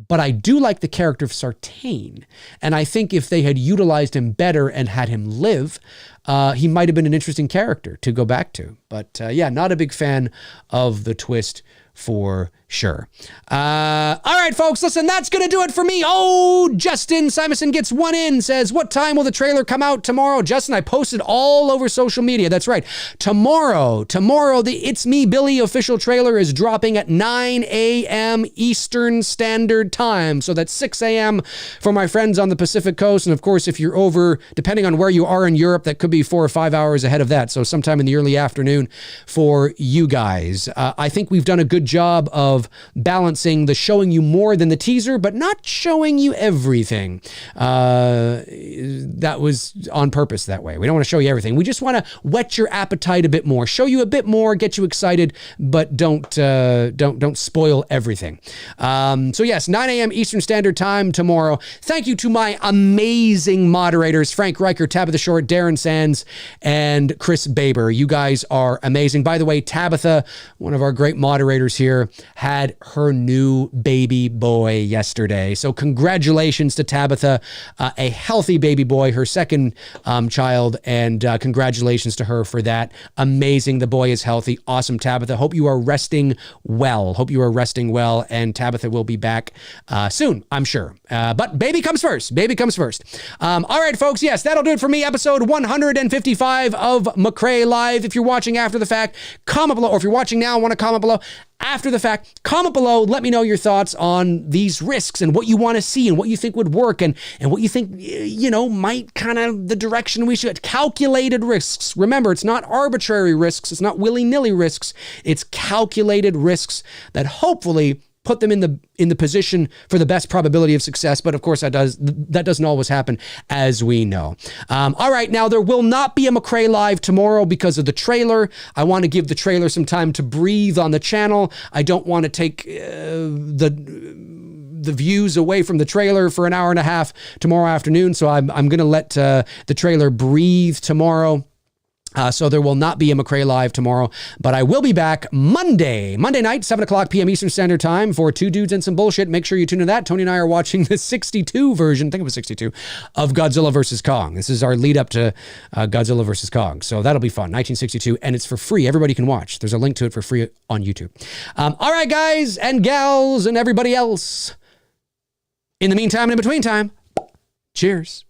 But I do like the character of Sartain. And I think if they had utilized him better and had him live, he might have been an interesting character to go back to. But yeah, not a big fan of the twist for sure. All right, folks, listen, that's going to do it for me. Oh, Justin Simonson gets one in, says, what time will the trailer come out tomorrow? Justin, I posted all over social media. That's right. Tomorrow, the It's Me, Billy official trailer is dropping at 9 a.m. Eastern Standard Time. So that's 6 a.m. for my friends on the Pacific Coast. And of course, if you're over, depending on where you are in Europe, that could be 4 or 5 hours ahead of that. So sometime in the early afternoon for you guys. I think we've done a good job of balancing the showing you more than the teaser, but not showing you everything. That was on purpose that way. We don't want to show you everything. We just want to whet your appetite a bit more, show you a bit more, get you excited, but don't spoil everything. So yes, 9 a.m. Eastern Standard Time tomorrow. Thank you to my amazing moderators, Frank Riker, Tabitha Short, Darren Sands, and Chris Baber. You guys are amazing. By the way, Tabitha, one of our great moderators here, had her new baby boy yesterday. So congratulations to Tabitha, a healthy baby boy, her second child, and congratulations to her for that. Amazing. The boy is healthy. Awesome, Tabitha. Hope you are resting well. And Tabitha will be back soon, I'm sure. But baby comes first. All right, folks. Yes, that'll do it for me. Episode 155 of MCRAE Live. If you're watching after the fact, comment below. Or if you're watching now and want to comment below, after the fact, comment below. Let me know your thoughts on these risks and what you want to see and what you think would work and what you think, you know, might kind of the direction we should. Calculated risks. Remember, it's not arbitrary risks. It's not willy-nilly risks. It's calculated risks that hopefully put them in the position for the best probability of success. But of course, that doesn't always happen, as we know. All right, now there will not be a MCRAE Live tomorrow because of the trailer. I want to give the trailer some time to breathe on the channel. I don't want to take the views away from the trailer for an hour and a half tomorrow afternoon. So I'm going to let the trailer breathe tomorrow. So there will not be a MCRAE Live tomorrow, but I will be back Monday night, 7 o'clock p.m. Eastern Standard Time for Two Dudes and Some Bullshit. Make sure you tune in to that. Tony and I are watching the 62 version, I think it was 62, of Godzilla vs. Kong. This is our lead up to Godzilla vs. Kong. So that'll be fun, 1962, and it's for free. Everybody can watch. There's a link to it for free on YouTube. All right, guys and gals and everybody else. In the meantime and in between time, cheers.